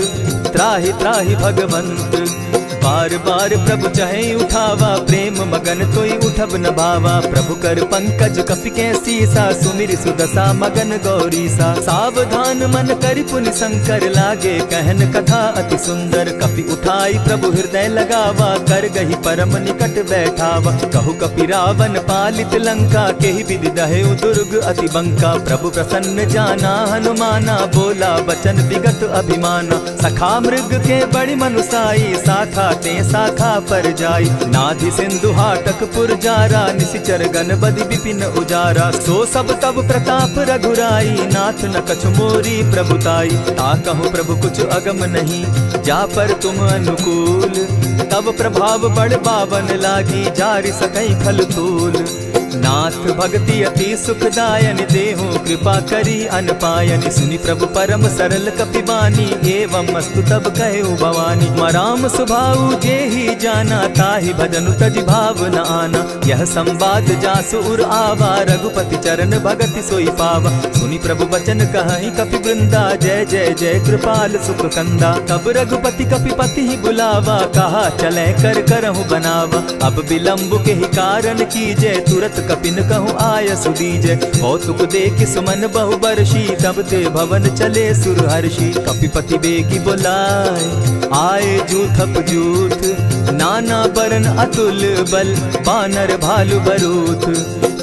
त्राहि त्राहि भगवंत। बार बार प्रभु चहे उठावा प्रेम मगन तोई उठब न भावा। प्रभु कर पंकज कपि के सीसा सुमिर सुदशा मगन गौरीसा। सावधान मन करि पुनि शंकर लागे कहन कथा अति सुंदर। कपि उठाई प्रभु हृदय लगावा कर गही परम निकट बैठावा। कहु कपि रावण पालित लंका केहि विधि दहेउ दुर्ग अति बंका। प्रभु प्रसन्न जाना हनुमाना बोला वचन विगत अभिमाना। सखा मृग के बड़ी मनुसाई साखा ते शाखा पर जाई। नाधि सिंधु हाटक पुर जारा निशिचर गण बदि विपिन उजारा। सो सब तब प्रताप रघुराई नाथ न कछु मोरी प्रभुताई। ता कहूँ प्रभु कुछ अगम नहीं जा पर तुम अनुकूल। तब प्रभाव बड़ पावन लागी जारि सकई खल तूल। नाथ भक्ति अति सुखदायन देहु कृपा करी अनपायनि। सुनि प्रभु परम सरल कपिबानी एवं मस्तु तब कहु भवानी। मराम सुभाऊ जेहि जाना ताहि भजनु तजि भाव न आना। यह संवाद जासु उर आवा रघुपति चरण भगति सोई पावा। सुनि प्रभु बचन कहि कपि वृंदा जय जय जय कृपाल सुख कंदा। तब रघुपति कपिपति ही बुलावा कहा चले कर करहु बनावा। अब विलंब के ही कारण कीजय तुरत कपिन कहूँ आय सुदीजय। कौतुक देख सुमन बहु बरसी तब ते भवन चले सुर हर्षि। कपिपति बेगी बोलाए आए जूथप जूथ। नाना बरन अतुल बल बानर भालु बरूथ।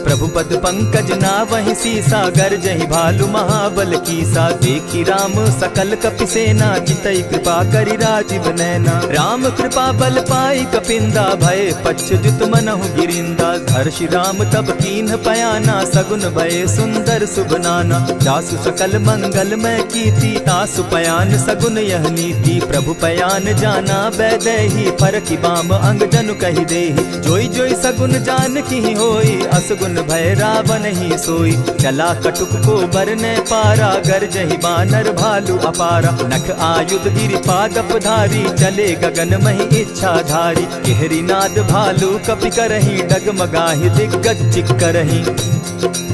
प्रभु पद पंकज ना वही सीसा गरजहि भालु महाबल कीसा। देखी राम सकल कपि सेना चितई कृपा करि राजीव नैना। राम कृपा बल पाई कपिंदा भय पच्युत मनहु गिरिंदा। हर्षि राम तब कीन्ह पयाना सगुन भय सुंदर शुभ नाना। जासु सकल मंगल मैं कीर्ति तासु पयान सगुन यह नीति। प्रभु पयान जाना बैदेही फरकी बाम अंग जनु कहि देहि। जोई जोई सगुन जान की होई असगुन भय रावण ही सोई। चला कटुक को बरने पारा गरजहि बानर भालु अपारा। नख आयुध गिरि पादप धारी चले गगन महि इच्छा धारी। केहरी नाद भालु कपि करहि डगमगाहि दिग्गज चिक्करहि।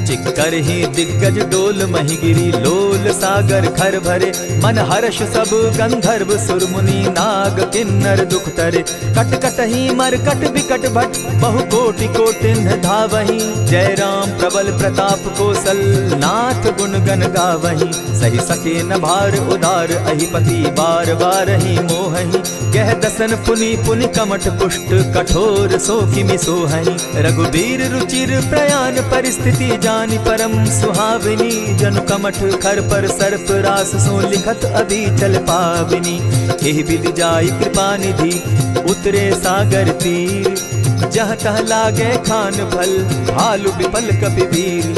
चिक्करहि दिग्गज डोल महि गिरी लोल सागर खर भरे। मन हर्ष सब गंधर्व सुर मुनि नाग किन्नर दुख तरे। कट कटहि मरकट विकट भट बहु कोटि कोटिन्ह धावहि। जय राम प्रबल प्रताप कौशल नाथ गुण गण गावहि। सही सके न भार उदार अहिपति बार बार ही मोहहि। कह दसन पुनि पुनि कमठ पुष्ट कठोर सो किमि सोहहि। रघुबीर रुचिर प्रयाण परिस्थिति जानि परम सुहाविनी। जनु कमठ खर पर सर्प रास सो लिखत अभी चल पाविनी। एहि विधि जाई कृपा निधि उतरे सागर तीर। जह तह लागे खान फल भालु विपल कपि वीर।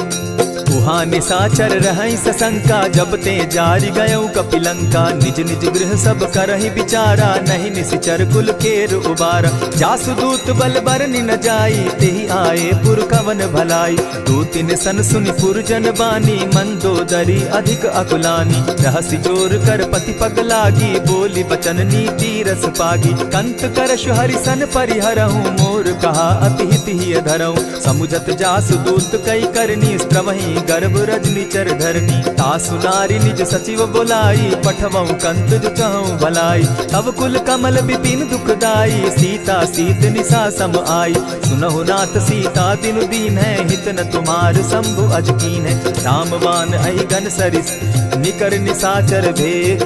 उहाँ निशाचर रहई सशंका, जब ते जारी गयऊ कपिलंका। निज निज गृह सब करहि विचारा, नहीं निशिचर कुल केर उबारा। जासु दूत बल बरनि न जाई, तेहि आए पुर कवन भलाई। दू तिन सन सुनि पुरजन बानी, मंदोदरी अधिक अकुलानी। रहसि जोर कर पति पग लागी, बोली बचन नीति रस पागी। कंत करश हरिसन परिहरहूँ, मोर कहा अति हित ही धरऊँ। समुझत जासु दूत कई करनी, स्त्रवहीं गर्भ रजनी चर धरनी। तासु नारी निज सचिव बोलाई, पठवऊँ कंत जो चहूँ भलाई। तब कुल कमल विपिन दुखदाई, सीता सीत निशा सम आई। सुनहु नाथ सीता बिनु दीन है, हित न तुम्हार शंभु अज कीन है। रामबान अहिगन सरिस निकर निशाचर भेक,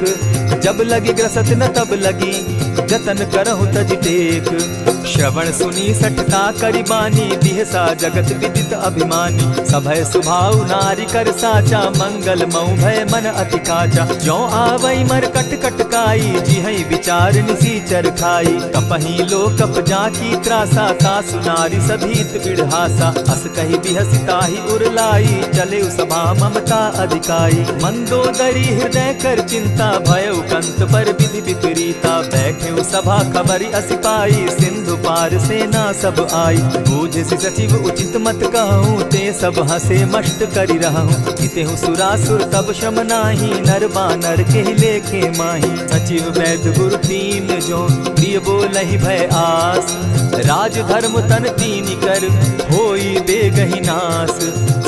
जब लगी ग्रसत न तब लगी, जतन करहु तज टेक। श्रवण सुनी सठता करिबानी, बिहसा जगत विदित अभिमानी। सभय सुभाव नारी कर साचा, मंगल मऊ भय मन अति काचा। जो आवई मर कट कट काई, जिहई विचार निसीचर खाई। कपही लो कप जाकी त्रासा, तासु नारी सभीत बिढ़ासा। अस कही बिहसिता ही उरलाई, चले सभा ममता अधिकाई। मंदोदरी हृदय कर चिंता, भयउ कंत पर विधि विपरीता। बैठे सभा खबरी असी पाई, सिंधु पार सेना सब आई। बूझसि सचिव उचित मत कहूँ, ते सब हंसे मस्त करि रहूँ। जितेहु सुरासुर तब शम नाही, नर बानर के लेखे माही। सचिव वैद्य गुरु तीन जो, प्रिय बोलहि भय आस। राज धर्म तन तीन कर, होई बेगहि नास।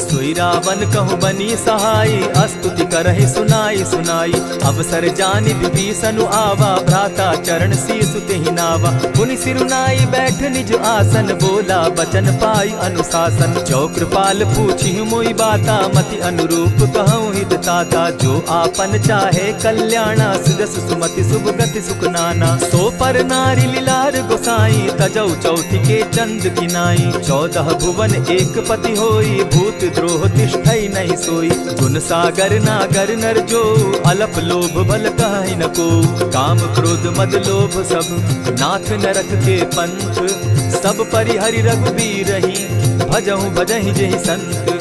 सोई रावण कहु बनी सहाय, स्तुति करहि सुनाई सुनाई। अवसर जानि विभीषण आवा, भ्राता चरण शीसु तेहि नावा। पुनि सिरुनाई बैठ निज आसन, बोला बचन पाई अनुशासन। जो कृपाल पूछि मोई बाता, मति अनुरूप कहूँ हित ताता। जो आपन चाहे कल्याणा, सुजस सुमति शुभ गति सुख नाना। सो पर नारी लीलार गोसाई, तजौ चौथि के चंद किनाई। 14 भुवन एक पति होई, भूत द्रोह तिष्ठई नहीं सोई। गुण सागर नागर नर जो, अलप लोभ बल कहि न को। काम क्रोध मद लोभ सब, नाथ नरक के पंथ। सब परिहरि रघुबीरहि, भजहु भजहि जेहि संत।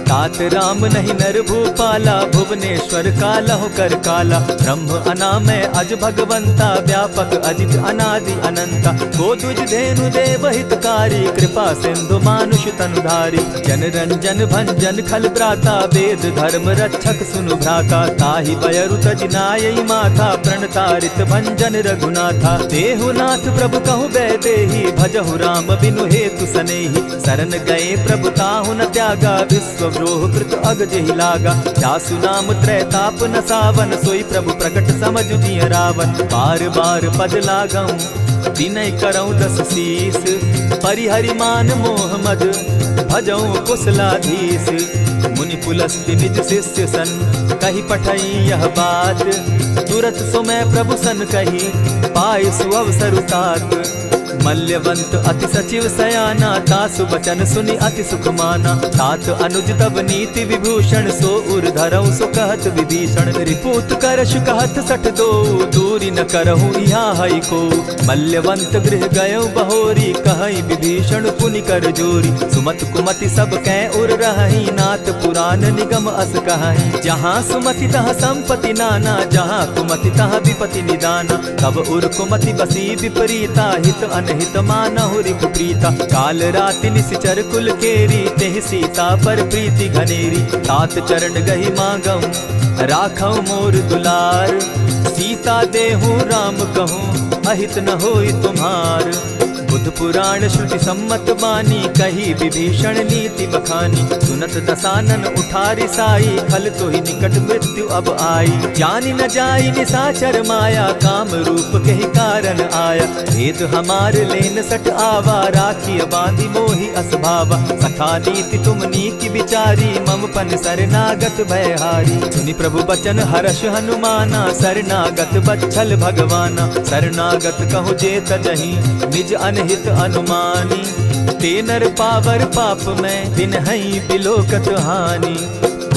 तात राम नहीं नर भूपाला, भुवनेश्वर कालहु कर काला। ब्रह्म अनामय अज भगवंता, व्यापक अजित अनादि अनंता। को तुझ धेनु देव हितकारी, कृपा सिंधु मानुष तनुधारी। जन रंजन भंजन खल भ्राता, वेद धर्म रक्षक सुनु भ्राता। ताहि बयरु तज नायई माथा, प्रणतारित भंजन रघुनाथा। देहु नाथ प्रभु कहु बैदेहि, भजहु राम बिनु हेतु सनेहि। शरण गए प्रभु ताहु न त्यागा, विश्व द्रोह कृत अग जेहि लागा। जासु नाम त्रैताप न सावन, सोई प्रभु प्रकट समझ दिय रावण। बार बार पद लागऊं, विनय करऊं 10 शीस। परिहरि मान मोह मद, भजऊं कुशलाधीश। मुनि पुलस्ति निज शिष्य सन, कही पठई यह बात। तुरत सो मैं प्रभु सन कही, पाए सुअवसर तात। मल्यवंत अति सचिव सयाना, तासु बचन सुनि अति सुख माना। तात अनुज तब नीति विभूषण, सो उर धरऊ सो कहत विभीषण। रिपुत करश कहत सठ दो, दूरी न करहु यहाँ हई को। मल्यवंत गृह गयऊ बहोरी, कहई विभीषण पुनि कर जोरी। सुमत कुमति सब कै उर रहई, नाथ पुराण निगम अस कहई। जहाँ सुमति तहाँ संपत्ति नाना, जहाँ कुमति तहाँ विपति निदाना। तब उर कुमति बसी विपरीता, हित अनहित मानहु रिपु प्रीता। काल राति निशिचर कुल केरी, तेहि सीता पर प्रीति घनेरी। तात चरण गहि मांगऊं, राखऊं मोर दुलार। सीता देहूं राम कहूं, अहित न होई तुम्हार। बुद्ध पुराण श्रुति सम्मत बानी, कही विभीषण नीति बखानी। सुनत दसानन उठारी साई, खल तो ही निकट मृत्यु अब आई। जानी न जाई निशाचर माया, काम रूप के ही कारण आया। भेद हमार लेन सट आवा, राखिय बांधी मोहि असभावा। सखा नीति तुम नीति विचारी, मम पन शरणागत भयहारी। सुनि प्रभु बचन हर्ष हनुमाना, शरणागत बच्छल भगवाना। शरणागत कहु जे तजहि, निज अनहित अनुमानी। ते नर पावर पाप में, बिनहि बिलोकत हानि।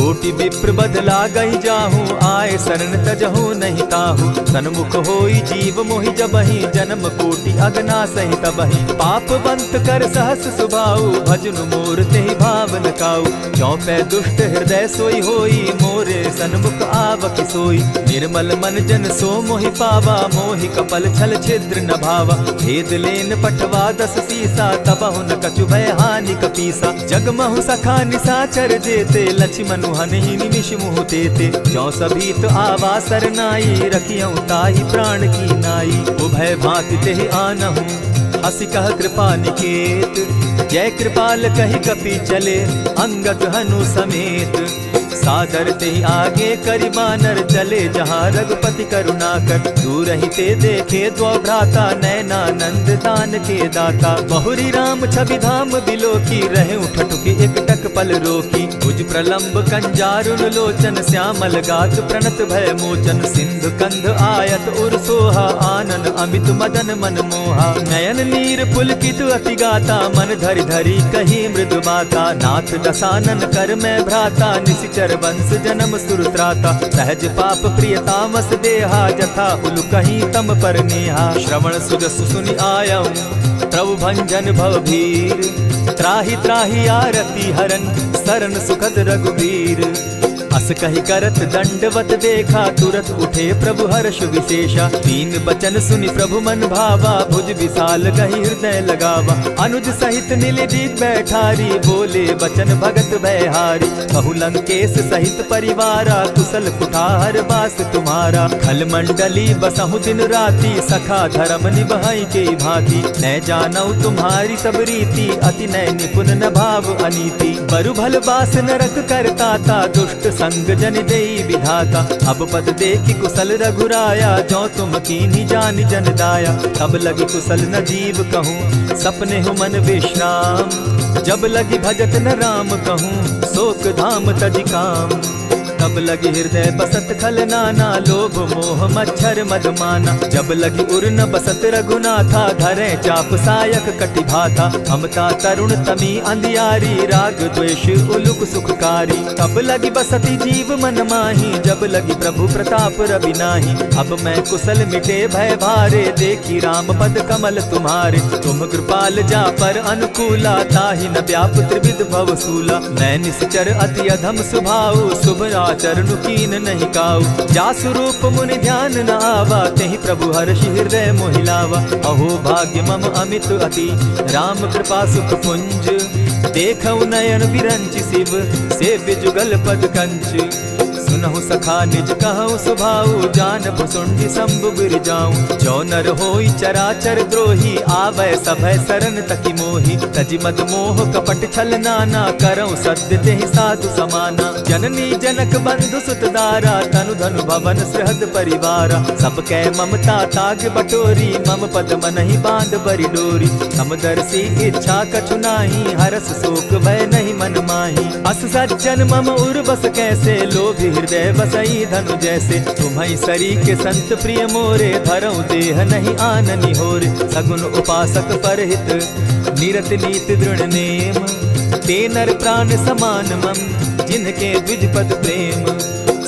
कोटि विप्र बदला गई जाहू, आए शरण तजहू नहीं ताहू। सन्मुख होई जीव मोहि जबहि, जन्म कोटि अगना सही तबहि। पाप बंत कर सहस सुभाऊ, भजनु मोर तेहि भावन काऊ। चौपै दुष्ट हृदय सोई होई, मोरे सन्मुख आवक सोई। निर्मल मन जन सो मोहि पावा, मोहि कपल छल छिद्र न भावा। भेद लेन पटवा 10 सीसा, तबहु न कछु भय हानि कपीसा। जगमहु सखा निसाचर जेते, लक्ष्मनु हनहि निमिष मुहु तेते। जौ सभीत आवा सरनाई, रखियौ ताहि प्राण की नाई। उभय भांति तेहि आनहु, हसी कह कृपा निकेत। जय कृपाल कहि कपि चले, अंगद हनु समेत। सादर ते आगे करि बानर, चले जहाँ रघुपति करुणाकर। दूर ही ते देखे द्वौ भ्राता, नैनानंद दान के दाता। बहुरी राम छवि धाम बिलोकी, रहे ठठुकी एक टक पल रोकी। भुज प्रलंब कंजारुन लोचन, श्यामल गात प्रणत भय मोचन। सिंधु कंध आयत उर सोहा, आनन अमित मदन मन मोहा। नयन नीर पुलकित अति गाता, मन धरि धरि कही मृदु बाता। नाथ दसानन कर मैं भ्राता, निशिचर वंश जन्म सुरत्राता। सहज पाप प्रिय तामस देहा, जथा उलु कहीं तम पर नेहा। श्रवण सुजस सुनि आयऊ, प्रभु भंजन भव भीर। त्राहि त्राहि आरती हरन, सरन सुखद रघुवीर। अस कहि करत दंडवत देखा, तुरत उठे प्रभु हर्ष विशेषा। दीन बचन सुनि प्रभु मन भावा, भुज विशाल कहि हृदय लगावा। अनुज सहित नीलदीप बैठारी, बोले बचन भगत भयहारी। कहु लंकेश सहित परिवारा, कुशल कुठार बास तुम्हारा। खल मंडली बसहु दिन राति, सखा धर्म निभाई के भांति। न जानौ तुम्हारी सब रीति, अति नय निपुण न भाव अनीति। बरु भल बास नरक करताता, दुष्ट संग जन देई विधाता। अब पद देखि कुशल रघुराया, जो तुम कीन्ही जानि जन दाया। तब लगी कुशल न जीव कहूँ, सपने हो मन विश्राम। जब लगी भजत न राम कहूँ, शोक धाम तजि काम। तब लगी हृदय बसत खल नाना, लोभ मोह मच्छर मदमाना। जब लगी उर न बसत रघुनाथा, धरे चाप सायक कटि भाथा। ममता तरुण तमी अंधियारी, राग द्वेष उलुक सुखकारी। तब लगी बसती जीव मन माही, जब लगी प्रभु प्रताप रवि नाही। अब मैं कुशल मिटे भय भारे, देखी राम पद कमल तुम्हारे। तुम कृपाल जा पर अनुकूला, ताहि न व्याप त्रिविध भव सूला। मैं निश्चर अति अधम स्वभाव, शुभ चरणु कीन नहीं काऊ। जासु रूप मुनि ध्यान न आवा, तेहि प्रभु हर्षि हृदय मोहिलावा। अहो भाग्य मम अमित अति, राम कृपा सुख पुंज। देखऊ नयन बिरंच शिव, सेव्य जुगल पद कंच। सुनहु सखा निज कहु सुभाऊ, जानब सुंडि शंभु गिर जाऊं। जो नर होई चराचर द्रोही, आवै सभय सरन तकि मोहि। तजि मद मोह कपट छल नाना, करऊं सत्य तेहि साधु समाना। जननी जनक बंधु सुत दारा, तनु धनु भवन सृहद परिवारा। सब कै ममता ताग बटोरी, मम पद मनहि बांध बरि डोरी। समदर्शी इच्छा कछु नाही, हरस शोक भय नहीं मन माही। अस सज्जन मम उर बस कैसे, लोभी हृदय बसई धनु जैसे। तुम्हारी सरी के संत प्रिय मोरे, धरऊं देह नहीं आननि होरे। सगुन उपासक परहित, निरत नीत दृढ़ नेम। ते नर प्राण समान मम, जिनके द्विज पद प्रेम।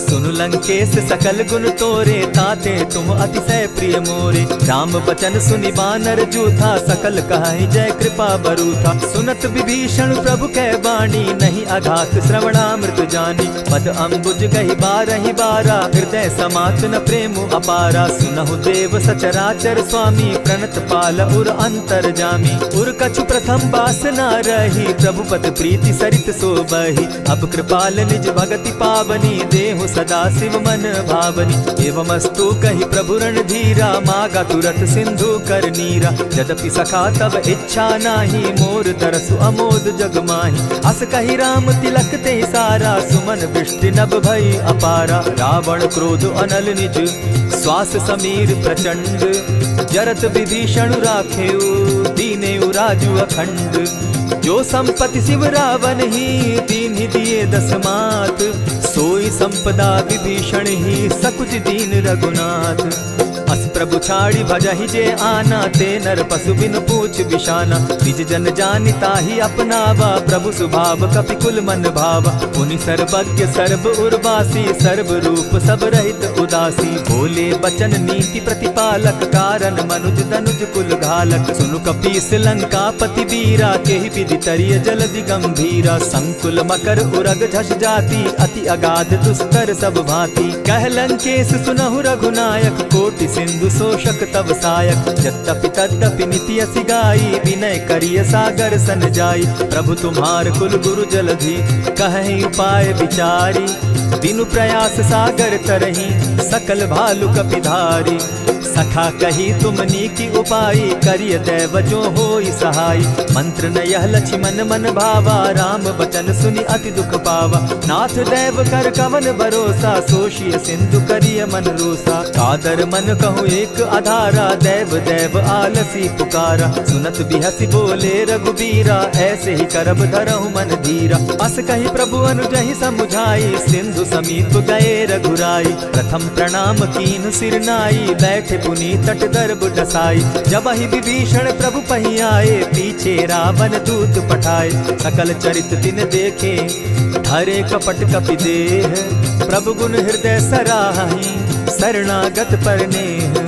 सुनु लंकेश सकल गुण तोरे, ताते तुम अतिशय प्रिय मोरे। राम बचन सुनि बानर जूथा, सकल कहाहि जय कृपा बरूथा। सुनत विभीषण प्रभु कै बाणी, नहीं अघात श्रवणामृत जानी। पद अम्बुज गहि बारहि बारा, हृदय समात न प्रेम अपारा। सुनहु देव सचराचर स्वामी, प्रणत पाल उर अंतर जामी। उर कछु प्रथम बासना रही, प्रभु पद प्रीति सरित सोबहि। अब कृपाल निज भगति पावनी, देहु सदा शिव मन भावनी। एवमस्तु कहि प्रभु रणधीरा, मागा तुरत सिंधु कर नीरा। यद्यपि सखा तब इच्छा नाही, मोर तरसु अमोद जग माही। अस कहि राम तिलक ते सारा, सुमन वृष्टि नभ भई अपारा। रावण क्रोध अनल निज, श्वास समीर प्रचंड। जरत विभीषण राखेउ, दीनेउ राजु अखंड। जो संपत्ति शिव रावण ही, दीन्हि दिए 10 मात। सोई संपदा विभीषण ही, सकुच दीन रघुनाथ। अस प्रभु छाड़ी भजहि जे आना, ते नर पशु बिनु पूछ बिशाना। निज जन जानिता ही अपनावा, प्रभु स्वभाव कपि कुल मन भावा। पुनि सर्वज्ञ सर्व उर्वासी, सर्व रूप सब रहित उदासी। बोले बचन नीति प्रतिपालक, कारण मनुज दनुज कुल घालक। सुनु कपीस लंका पति वीरा, केहि विधि तरिय जलधि गंभीरा। संकुल मकर उरग झष जाति, अति अगाध दुस्तर सब भांति। कह लंकेश सुनहु रघुनायक, कोटि सिंधु शोषक तब सायक। यद्यपि तद्यपि निति असि गाई, विनय करिय सागर सन जाई। प्रभु तुम्हार कुल गुरु जलधि, कहि उपाय विचारी। बिनु प्रयास सागर तरही, सकल भालु कपिधारी। सखा कही तुमनी की उपाय, करिय दैव जो होई सहाय। मंत्र न यह लक्ष्मण मन भावा, राम बचन सुनि अति दुख पावा। नाथ दैव कर कवन भरोसा, सोषिय सिंधु करिय मन रोसा। कादर मन कहूँ एक आधारा, दैव दैव आलसी पुकारा। सुनत बिहसी बोले रघुबीरा, ऐसे ही करब धरहु मन धीरा। अस कही प्रभु अनुजहि समुझाई, सिंधु समीप गए रघुराई। प्रथम प्रणाम कीन सिर नाई, बैठे पुनि तट दर्ब डसाई। जब ही विभीषण प्रभु पही आए, पीछे रावण दूत पठाए। सकल चरित दिन देखे, हरे कपट कपि देह। प्रभु गुण हृदय सराहि, शरणागत पर नेह।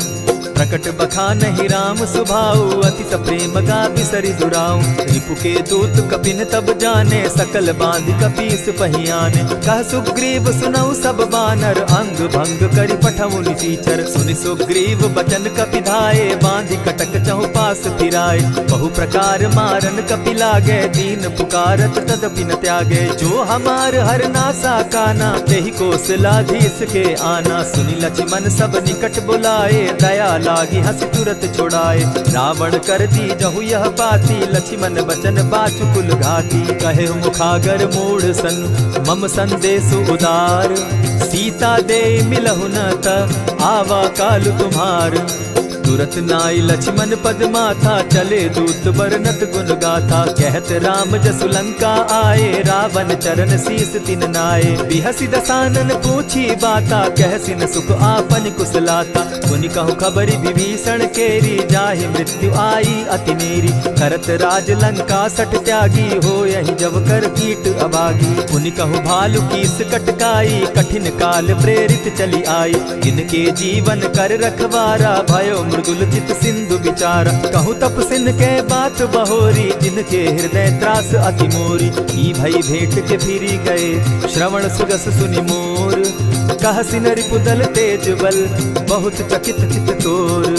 प्रकट बखानहि राम सुभाऊ, अति सप्रेम गा बिसरि दुराऊ। रिपु के दूत कपिन तब जाने, सकल बांधि कपीस पहियाने। कह सुग्रीव सुनऊ सब बानर, अंग भंग करि पठऊ निसीचर। सुनि सुग्रीव बचन कपि धाये, बांधि कटक चहु पास फिराए। बहु प्रकार मारन कपि लागे, दीन पुकारत तदपि न त्यागे। जो हमार हर नासा काना, तेहि कौशलाधीश के आना। सुनि लक्ष्मण सब निकट बुलाए, दया लागी हंसी तुरत छुड़ाए। रावण कर दी जहु यह बाती, लक्ष्मण बचन बाचु कुल घाती। कहे मुखागर मूढ़ सन, मम संदेश उदार। सीता दे मिलहु न त, आवा काल तुम्हार। तुरत नाई लक्ष्मण पद माथा, चले दूत बरनत गुण गाथा। कहत राम जसु लंका आए, रावण चरण शीस तिन नाये। बिहसी दसानन पूछी बाता, कहसी न सुख आपन कुशलाता। सुनि कहु खबरि विभीषण केरी, जाहि मृत्यु आई अति नेरी। करत राज लंका सठ त्यागी, हो यही जब कर कीट अभागी। पुनि कहु भालु कीस कटकाई, कठिन काल प्रेरित चली आई। इनके जीवन कर रखवारा, भयो मृदुल चित सिंधु विचार। कहु तप सिन के बात बहोरी, जिनके हृदय त्रास अति मोरी। ई भई भेंट के फिरी गए, श्रवण सुजस सुनि मोर। कह सिन रिपुदल तेज बल, बहुत चकित चित तोर।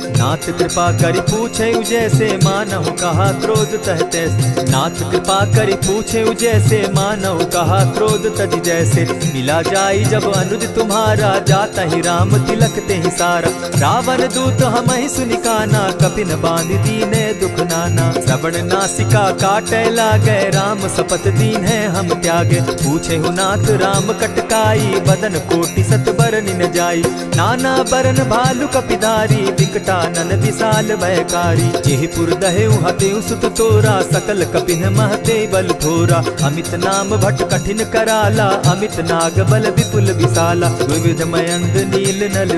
नाथ कृपा करि पूछे जैसे, मानहु कहा क्रोध तहते। नाथ कृपा करि पूछे जैसे, मानहु कहा क्रोध तज जैसे। मिला जाई जब अनुज तुम्हारा, जाता ही राम तिलक ते ही सारा। रावण दूत हम ही सुनिकाना, कपिन बांध दीने दुख नाना। श्रवण नासिका काटे लागे, राम सपत दीन है हम त्यागे। पूछे हु नाथ राम कटकाई, बदन कोटि सत बरन न जाई। नाना बरन भालु कपिधारी, विकटा नन विशाल भयकारी। जेहि पुर दहेउ हतेउ सुत तोरा, सकल कपिन महते बल थोरा। अमित नाम भट कठिन कराला, अमित नाग बल विपुल विशाला। विविध मयंग नील नल,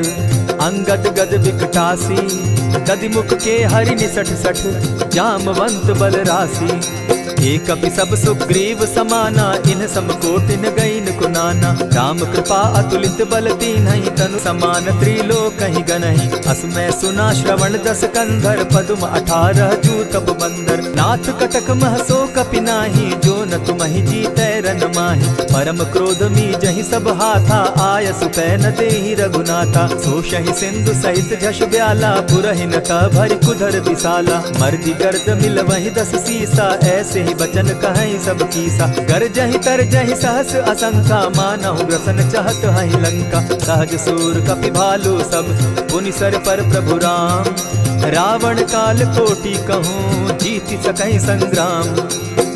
अंगद गद विकटासी। गदिमुख के हरि निसठ सठ, जामवंत बल राशि। एक कपि सब सुग्रीव समाना, इन समकोटिन गईन कुनाना। राम कृपा अतुलित बल दीन्हि, तनु समान त्रिलोक ही गनहि। अस मैं सुना श्रवण दस कंधर, पदुम 18 जूतब बंदर। नाथ कटक महसो कपि नाही, जो न तुमहि जीतै रन माहि। परम क्रोध मी जहि सब हाथा, आयसु पै न देहि रघुनाथा। सोषहि सिंधु सहित झष ब्याला, पुरहि न त भरि कुधर विशाला। मर्दि गर्द मिल वहि 10 सीसा, ऐसे बचन कहीं सब कीसा। कर जहि तर जहि सहस असंखा, मानहु ग्रसन चाहत हहि लंका। सहज सूर कपि भालु सब, पुनि सर पर प्रभु राम। रावण काल कोटि कहूँ, जीति सकहि संग्राम।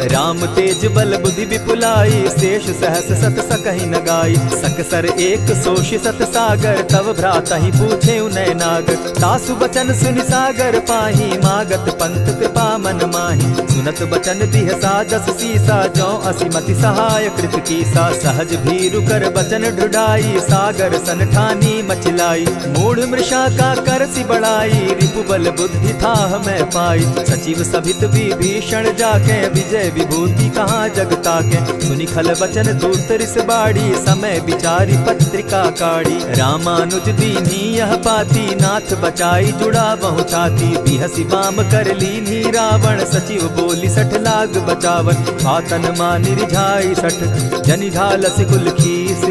राम तेज बल बुद्धि विपुलाई, शेष सहस सत सकहि न गाई। सकसर एक सोषि सत सागर, तव भ्राता ही पूछे उनय नागर। तासु बचन सुनि सागर पाही, मागत पंत कृपा मन माही। सुनत बचन बिहसा जस सीसा, जौ असिमति सहाय कृत कीसा। सहज भीरु कर बचन ढुढ़ाई, सागर सन ठानी मचिलाई। मूढ़ मृषा का कर सी बढ़ाई, रिपु बल बुद्धि थाह मैं पाई। सचिव सभित विभीषण जाके, विजय विभूति कहाँ जगता के। सुनि खल बचन दूत रिस बाड़ी, समय विचारी पत्रिका काढ़ी। रामानुज दीनी यह पाती, नाथ बचाई जुड़ा बहु छाती। बिहसी बाम कर लीनी रावण, सचिव बोली सठ लाग बचावन। आतन मानि रिझाई सठ, जनि ढालस कुल खीस।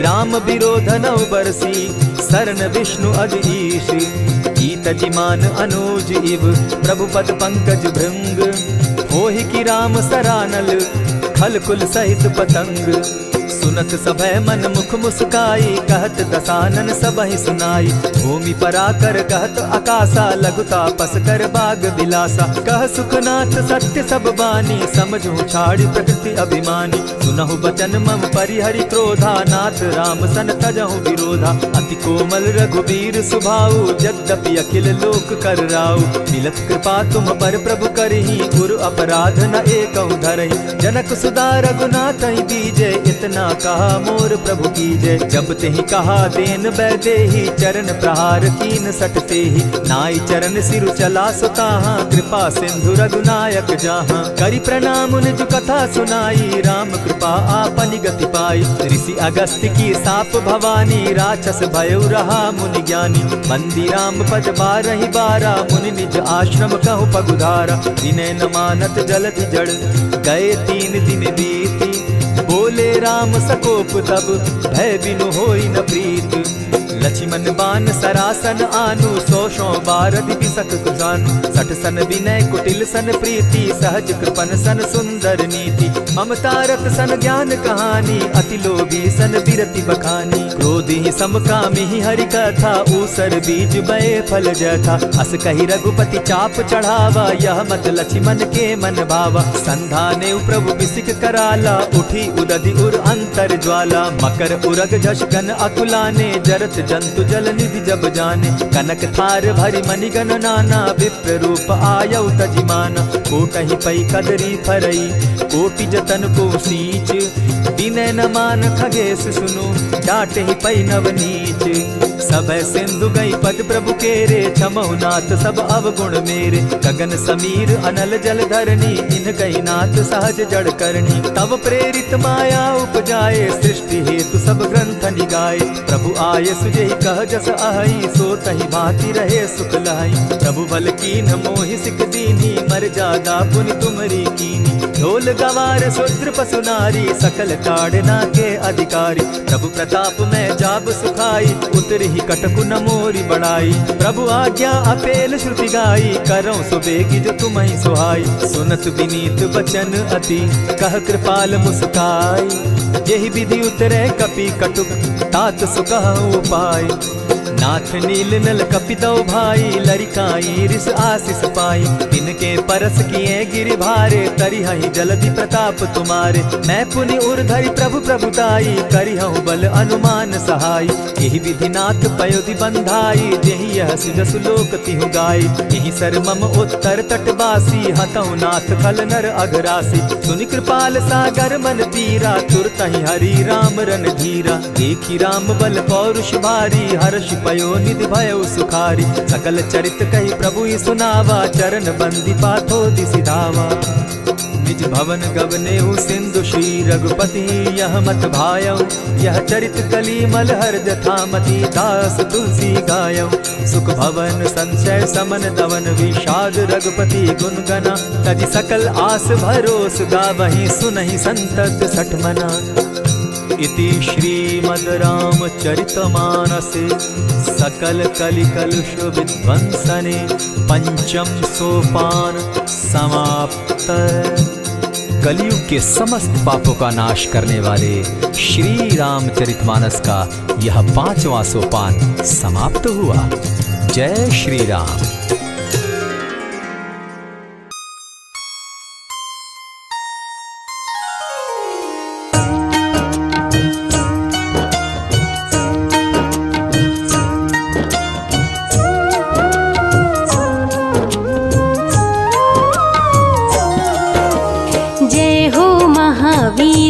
राम विरोध नव बरसी, शरण विष्णु अधीश। ईत जिमान अनुज इव, प्रभु पद पंकज भृंग। होहि की राम सरानल, खल कुल सहित पतंग। सुनत सभय मन मुख मुस्काई, कहत दसानन सबहि सुनाई। भूमि पराकर कहत आकाशा, लघु तापस कर बाग बिलासा। कह सुखनाथ सत्य सब बानी, समझू छाड़ी प्रकृति अभिमानी। सुनहु बचन मम परिहरि क्रोधा, नाथ राम सन तजहु विरोधा। अति कोमल रघुबीर सुभाऊ, यद्यपि अखिल लोक कर राऊ। मिलत कृपा तुम पर प्रभु करही, गुरु अपराध न एकहु धरहि। जनक सुधा रघुनाथ दीजे, इतना कहा मोर प्रभु कीजे। जब तेहि कहा देन बैदेही, चरण प्रहार कीन सटते ही। नाई चरण सिरु चला सुताहा, कृपा सिंधु रघुनायक जाहा। करि प्रणाम निज कथा सुनाई, राम कृपा आपनि गति पाई। ऋषि अगस्त्य की साप भवानी, राक्षस भयउ रहा मुनि ज्ञानी। बंदी राम पद बारहि बारा, मुनि निज आश्रम कहु पगुधारा। विनय न मानत जलधि जड़, गए 3 दिन बीती। बोले राम सकोप तब, भय बिनु होई न प्रीत। लक्ष्मण बान सरासन आनु, 100 बारदि बिसक कुजानु। 60 सन विनय कुटिल सन प्रीति, सहज कृपन सन सुंदर नीति। ममता रत सन ज्ञान कहानी, अति लोभी सन बिरति बखानी। क्रोधी समकामी हरि कथा, ऊसर बीज बये फल जथा। अस कहि रघुपति चाप चढ़ावा, यह मत लक्ष्मण के मन भावा। संधाने प्रभु बिसिक कराला, उठी उदधि उर अंतर ज्वाला। मकर उरग झषगन अकुलाने, जरत जंतु जल निधि जब जाने। कनक थार भरि मणिगण नाना, विप्र रूप आयउ तजिमाना। कोटहि पै कदरी फरई, कोटि जतन को सींच। विनय न मान खगेश सुनु, डांटहि पै नव नीच। सभय सिंधु गई पद प्रभु केरे, क्षमहु नाथ सब अवगुण मेरे। गगन समीर अनल जल धरनी, इन कही नाथ सहज जड़ करनी। तब प्रेरित माया उपजाए, सृष्टि हेतु सब ग्रंथ निगाए। प्रभु आय सुजेहि कह जस अहई, सो तहि भांति रहे सुख लहई। प्रभु बल कीन मोहि सिख दीनी, मर्यादा पुनि तुमरी कीनी। ढोल गवार शूद्र पशु नारी, सकल ताड़ना के अधिकारी। प्रभु प्रताप में जाब सुखाई, उतरि कटकु न मोरी बढ़ाई। प्रभु आज्ञा अपेल श्रुति गाई, करऊं सुबेगी जो तुम्हि सुहाई। सुनत विनीत बचन अति, कह कृपाल मुस्काई। यही विधि उतरे कपि कटुक, तात सुकहु उपाय। नाथ नील नल कपितौ भाई, लरिकाई रिस आशीष पाई। तिनके परस किए गिरि भारे, तरिहहि जलधि प्रताप तुम्हारे। मैं पुनि उर्धरि प्रभु प्रभुताई, करिहउ बल अनुमान सहाय। यही विधि नाथ पयोधि बंधाई, जेहि यह सुजसु लोक तिहु गाई। यही सर मम उत्तर तटवासी, हतउ नाथ खल नर अघरासी। सुनि कृपाल सागर मन पीरा, तुरतहि हरि राम रन धीरा। देखी राम बल पौरुष भारी, हर्ष पयो निधि भयउ सुखारी। सकल चरित कही प्रभु ही सुनावा, चरण बंदी पाथो दिसि धावा। निज भवन गवनेउ सिंधु श्री रघुपति, यह मत भायउ। यह चरित कली मलहर जथामति, दास तुलसी गायउ। सुख भवन संशय समन दवन, विषाद रघुपति गुण गना। तजि सकल आस भरोस, गावहि सुनहि संतत सठ मना। इति श्रीमद् रामचरितमानसे, सकल कलिकलुष विध्वंसने। पंचम सोपान समाप्त। कलयुग के समस्त पापों का नाश करने वाले श्री रामचरितमानस का यह 5वां सोपान समाप्त हुआ। जय श्री राम।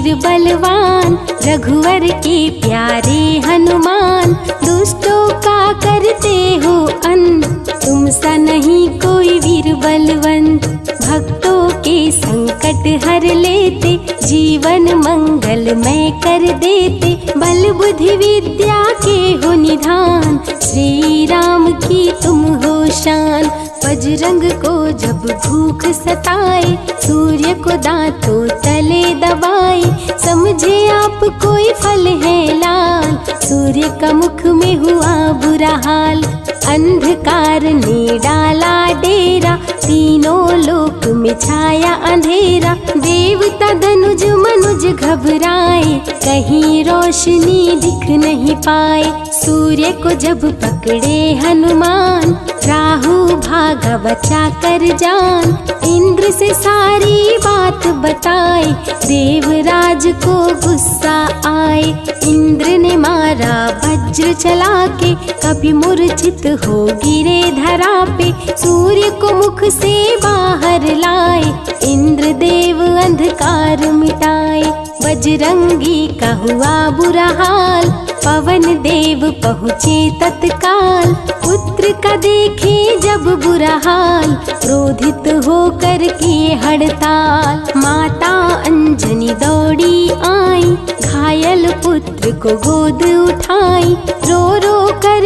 वीर बलवान, रघुवर के प्यारे हनुमान, दुष्टों का करते हो अंत, तुम सा नहीं कोई वीर बलवंत। भक्तों के संकट हर लेते, जीवन मंगलमय कर देते, बल बुद्धि विद्या के हो निधान, श्री राम की तुम हो शान। बजरंग को जब भूख सताए, सूर्य को दांतों तले दबाए, समझे आप कोई फल है लाल, सूर्य का मुख में हुआ बुरा हाल। अंधकार ने डाला डेरा, तीनों लोक में छाया अंधेरा, देवता धनुज मनुज घबराए, कहीं रोशनी दिख नहीं पाए। सूर्य को जब पकड़े हनुमान, राहु भागा बचा कर जान, इंद्र से सारी बात बताए, देवराज को गुस्सा आए। इंद्र ने मारा वज्र चला के, कभी मूर्छित हो गिरे धरा पे, सूर्य को मुख से बाहर लाए, इंद्र देव अंधकार मिटाए। बजरंगी का हुआ बुरा हाल, पवन देव पहुँचे तत्काल, पुत्र का देखे जब बुरा हाल, क्रोधित होकर किए हड़ताल। माता अंजनी दौड़ी आई, घायल पुत्र को गोद उठाई, रो रो कर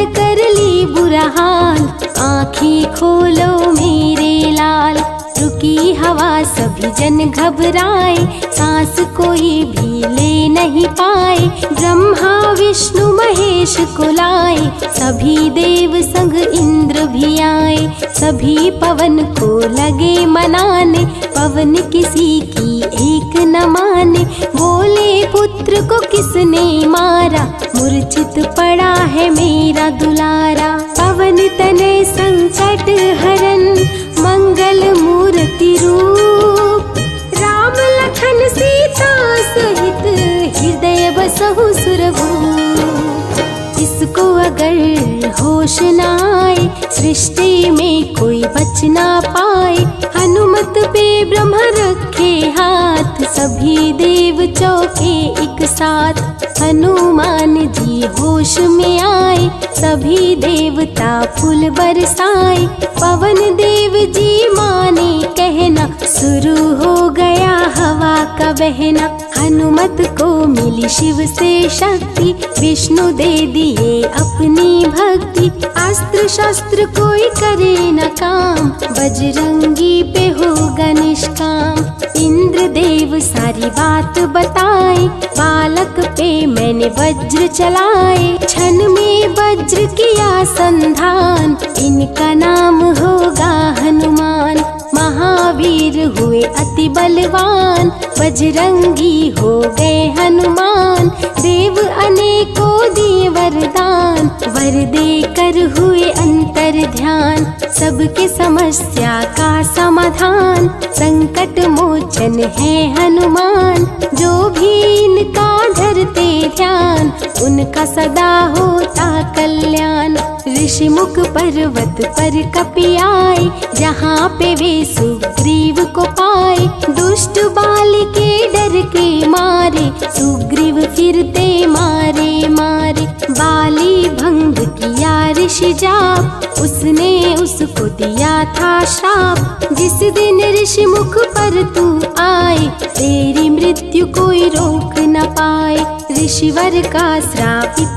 ली बुरा हाल, आँखें खोलो मेरे लाल। रुकी हवा सभी जन घबराए, सांस कोई भी ले नहीं पाए, ब्रह्मा विष्णु महेश को लाए, सभी देव संग इंद्र भी आए। सभी पवन को लगे मनाने, पवन किसी की एक न माने, बोले पुत्र को किसने मारा, मूर्छित पड़ा है मेरा दुलारा। पवन तनय संकट हरन, मंगल मूर्ति रूप, राम लखन सीता सहित हृदय बसहु सुरभूप। इसको अगर होश न आए, सृष्टि में कोई बच ना पाए, हनुमत पे ब्रह्मा रखे हाथ, सभी देव चौके एक साथ। हनुमान जी होश में आए, सभी देवता फूल बरसाए, पवन देव जी माने कहना, शुरू हो गया हवा का बहना। हनुमत को मिली शिव से शक्ति, विष्णु दे दिए अपनी भक्ति, अस्त्र शस्त्र कोई करे न काम, बजरंगी पे होगा निष्काम। इंद्र देव सारी बात बताए, बालक पे मैंने वज्र चलाए, क्षण में वज्र किया संधान, इनका नाम होगा हनुमान। महावीर हुए अति बलवान, बजरंगी हो गए हनुमान, देव अनेकों दिए वरदान, वर देकर हुए अंतर ध्यान, सबके समस्या का समाधान, संकट मोचन है हनुमान, जो भी इनका धरते ध्यान, उनका सदा होता कल्याण। ऋषिमुख पर्वत पर कपि आए, जहाँ पे वे सुग्रीव को पाए, दुष्ट बाल के डर के मारे, सुग्रीव फिरते मारे मारे। बाली भंग किया ऋषि जाप, उसने उसको दिया था श्राप, जिस दिन ऋषि मुख पर तू आए, तेरी मृत्यु कोई रोक न पाए। ऋषिवर का श्रापित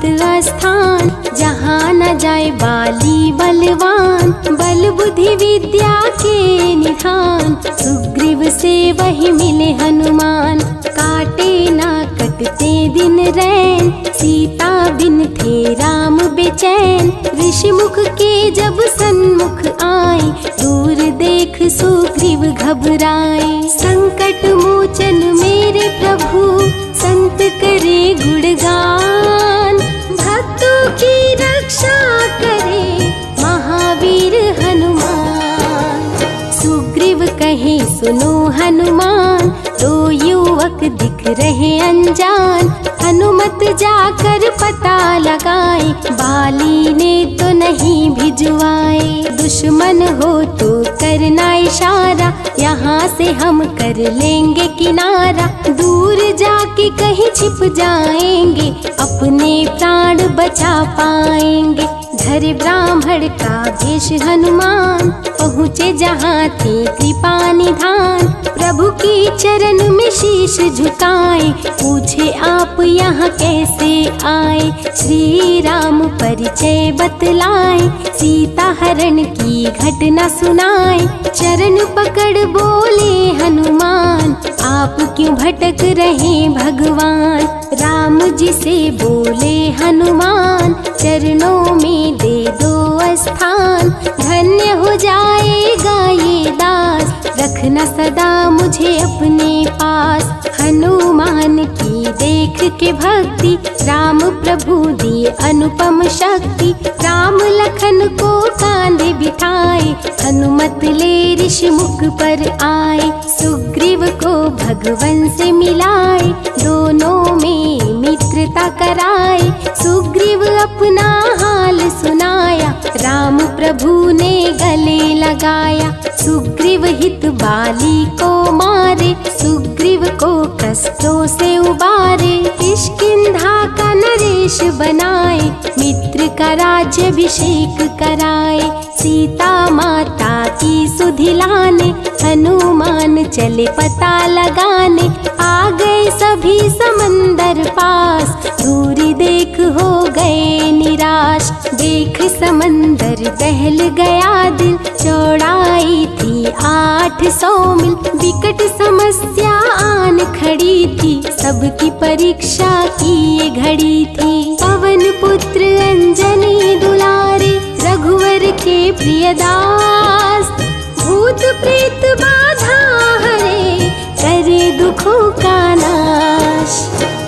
स्थान, जहाँ न जाए बाली बलवान, बल बुद्धि विद्या के निधान, सुग्रीव से वही मिले हनुमान। काटे ना कटते दिन रैन, सीता बिन थे राम बेचैन, ऋषि मुख के जब सन्मुख आए, दूर देख सुग्रीव घबराए। संकट मोचन मेरे प्रभु, संत करे गुणगान, भक्तों की रक्षा करे महावीर हनुमान। सुग्रीव कहे सुनो हनुमान, दो युवक दिख रहे अनजान, हनुमत जाकर पता लगाए, बाली ने तो नहीं भिजवाए। दुश्मन हो तो करना इशारा, यहाँ से हम कर लेंगे किनारा। दूर जाके कहीं छिप जाएंगे, अपने प्राण बचा पाएंगे। धरे ब्राह्मण का भेष हनुमान, पहुँचे जहाँ थी कृपा निधान। प्रभु की चरण में शीश झुकाए, पूछे आप यहाँ कैसे आए। श्री राम परिचय बतलाए, सीता हरण की घटना सुनाए। चरण पकड़ बोले हनुमान, आप क्यों भटक रहे भगवान। राम जी से बोले हनुमान, चरणों में दे दो स्थान। धन्य हो जाएगा ये दास, रखना सदा मुझे अपने पास। हनुमान की देख के भक्ति, राम प्रभु दिए अनुपम शक्ति। राम लखन को कांधे बिठाए, हनुमत ले ऋषि मुख पर आए। सुग्रीव को भगवन से मिलाए, दोनों में मित्रता कराए। सुग्रीव अपना हाल सुनाया, राम प्रभु ने गले लगाया। सुग्रीव हित बाली को मारे, सुग्रीव को कष्टों से उबारे। किष्किंधा का नरेश बनाए, मित्र का राज्याभिषेक कराए। सीता माता की सुधि लाने, हनुमान चले पता लगाने। आ गए सभी समंदर पास, दूरी देख हो गए निराश। देख समंदर बहल गया दिल, चौड़ाई थी 800 मील। विकट समस्या आन खड़ी थी, सबकी परीक्षा की ये घड़ी थी। पवन पुत्र अंजनी दुलारे, रघुवर के प्रिय दास। भूत प्रेत बाधा हरे, करे दुखों का नाश।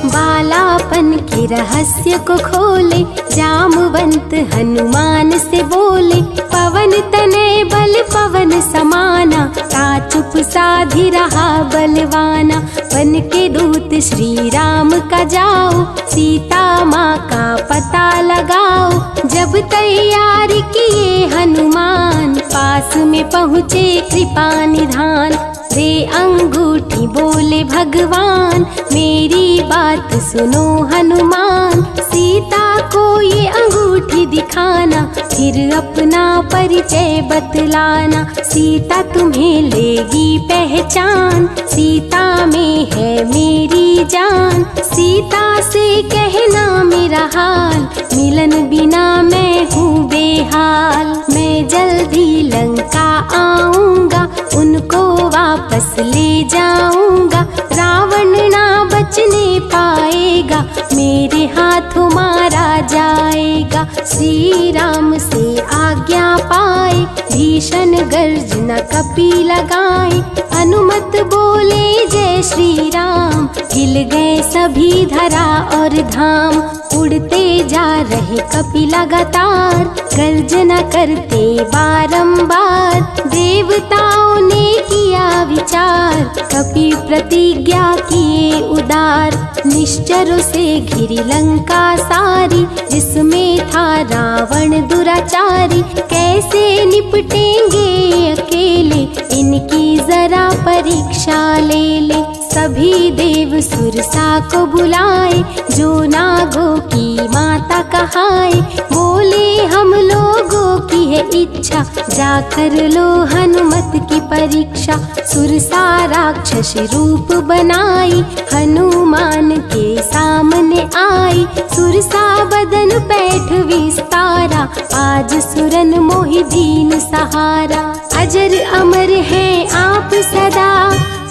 बालापन के रहस्य को खोले, जामवंत हनुमान से बोले। पवन तनय बल पवन समाना, ता चुप साधी रहा बलवाना। वन के दूत श्री राम का जाओ, सीता माँ का पता लगाओ। जब तैयारी किए हनुमान, पास में पहुँचे कृपा निधान। दे अंगूठी बोले भगवान, मेरी बात सुनो हनुमान। सीता को ये अंगूठी दिखाना, फिर अपना परिचय बतलाना। सीता तुम्हें लेगी पहचान, सीता में है मेरी जान। सीता से कहना मेरा हाल, मिलन बिना मैं हूँ बेहाल। मैं जल्दी लंका आऊँगा, उनको वापस ले जाऊंगा। रावण ना बचने पाएगा, मेरे हाथों मारा जाएगा। श्री राम से आज्ञा पाए, भीषण गर्जना कपि लगाए। अनुमत बोले जय श्री राम, हिल गए सभी धरा और धाम। उड़ते जा रहे कपि लगातार, गर्जना करते बारंबार। देवताओं ने किया विचार, कपि प्रतिज्ञा किए उदार। निश्चरों से घिरी लंका सारी, जिसमें था रावण दुराचारी। कैसे निपटेंगे अकेले, इनकी जरा परीक्षा ले ले। सभी देव सुरसा को बुलाए, जो नागों की माता कहाए। बोले हम लोगों की है इच्छा, जाकर लो हनुमत की परीक्षा। सुरसा राक्षस रूप बनाई, हनुमान के सामने आई। सुरसा बदन पैठ विस्तारा, आज सुरन मोहि दीन सहारा। अजर अमर है आप सदा,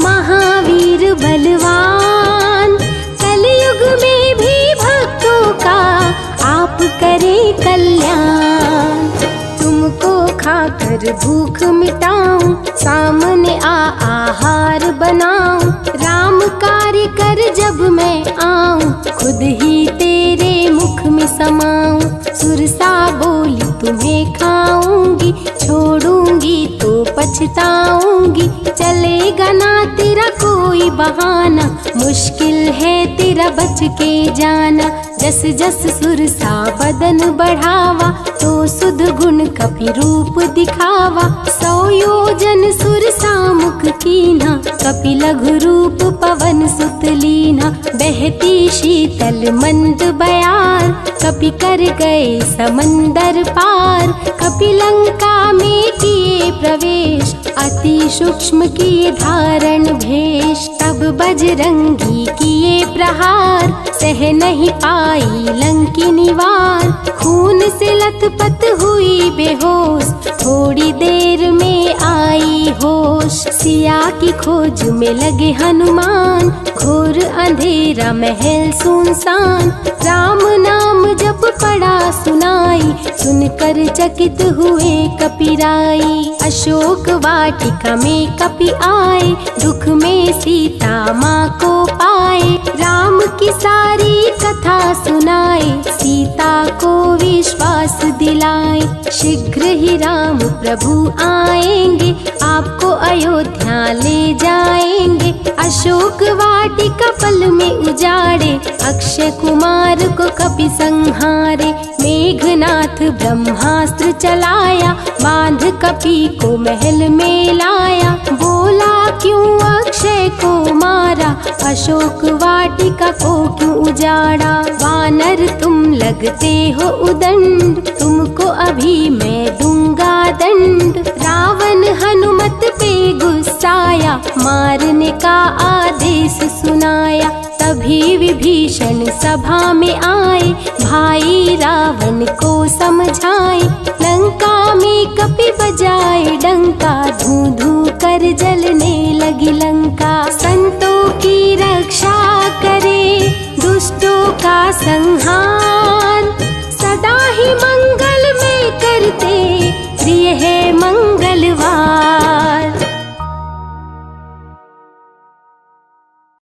महावीर बलवान। कलयुग में भी भक्तों का आप करें कल्याण। तुमको खाकर भूख मिटाऊं, सामने आहार बनाऊं। राम कार्य कर जब मैं आऊं, खुद ही तेरे मुख में समाऊं। सुरसा बोली तुम्हें खाऊंगी, छोड़ूंगी तो पछताऊंगी। चलेगा ना तेरा कोई बहाना, माना, मुश्किल है तेरा बच के जाना। जस जस सुरसा बदन बढ़ावा, तो सुध गुण कपि रूप दिखावा। 100 योजन सुरसा मुख कीन्हा, कपि लघु रूप पवन सुत लीन्हा। बहती शीतल मंद बयार, कपि कर गए समंदर पार। कपि लंका में किए प्रवेश, अति सूक्ष्म किए धारण भेष। तब बजरंगी किए प्रहार, सह नहीं पाई लंकिनी वार। खून से लथपथ हुई बेहोश, थोड़ी देर में आई होश। सिया की खोज में लगे हनुमान, घोर अंधेरा महल सुनसान। राम नाम जब पड़ा सुनाई, सुनकर चकित हुए कपिराई। अशोक वाटिका में कपि आए, दुख में सीता माँ को पाए। राम की सारी कथा सुनाए, सीता को विश्वास दिलाए। शीघ्र ही राम प्रभु आएंगे, आपको अयोध्या ले जाएंगे। अशोक वाटिका पल में उजाड़े, अक्षय कुमार को कपि संहारे। मेघनाथ ब्रह्मास्त्र चलाया, बांध कपि को महल में लाया। बोला क्यों अक्षय को मारा, अशोक वाटिका को क्यों उजाड़ा। वानर तुम लगते हो उदंड, तुमको अभी मैं दूंगा दंड। रावण हनुमत पे गुस्साया, मारने का आदेश सुनाया। तभी विभीषण सभा में आए, भाई रावण को समझाए। लंका में कपि बजाए डंका, धू धू कर जलने लगी लंका। संतों की रक्षा करे, दुष्टों का संहार, सदा ही मंगल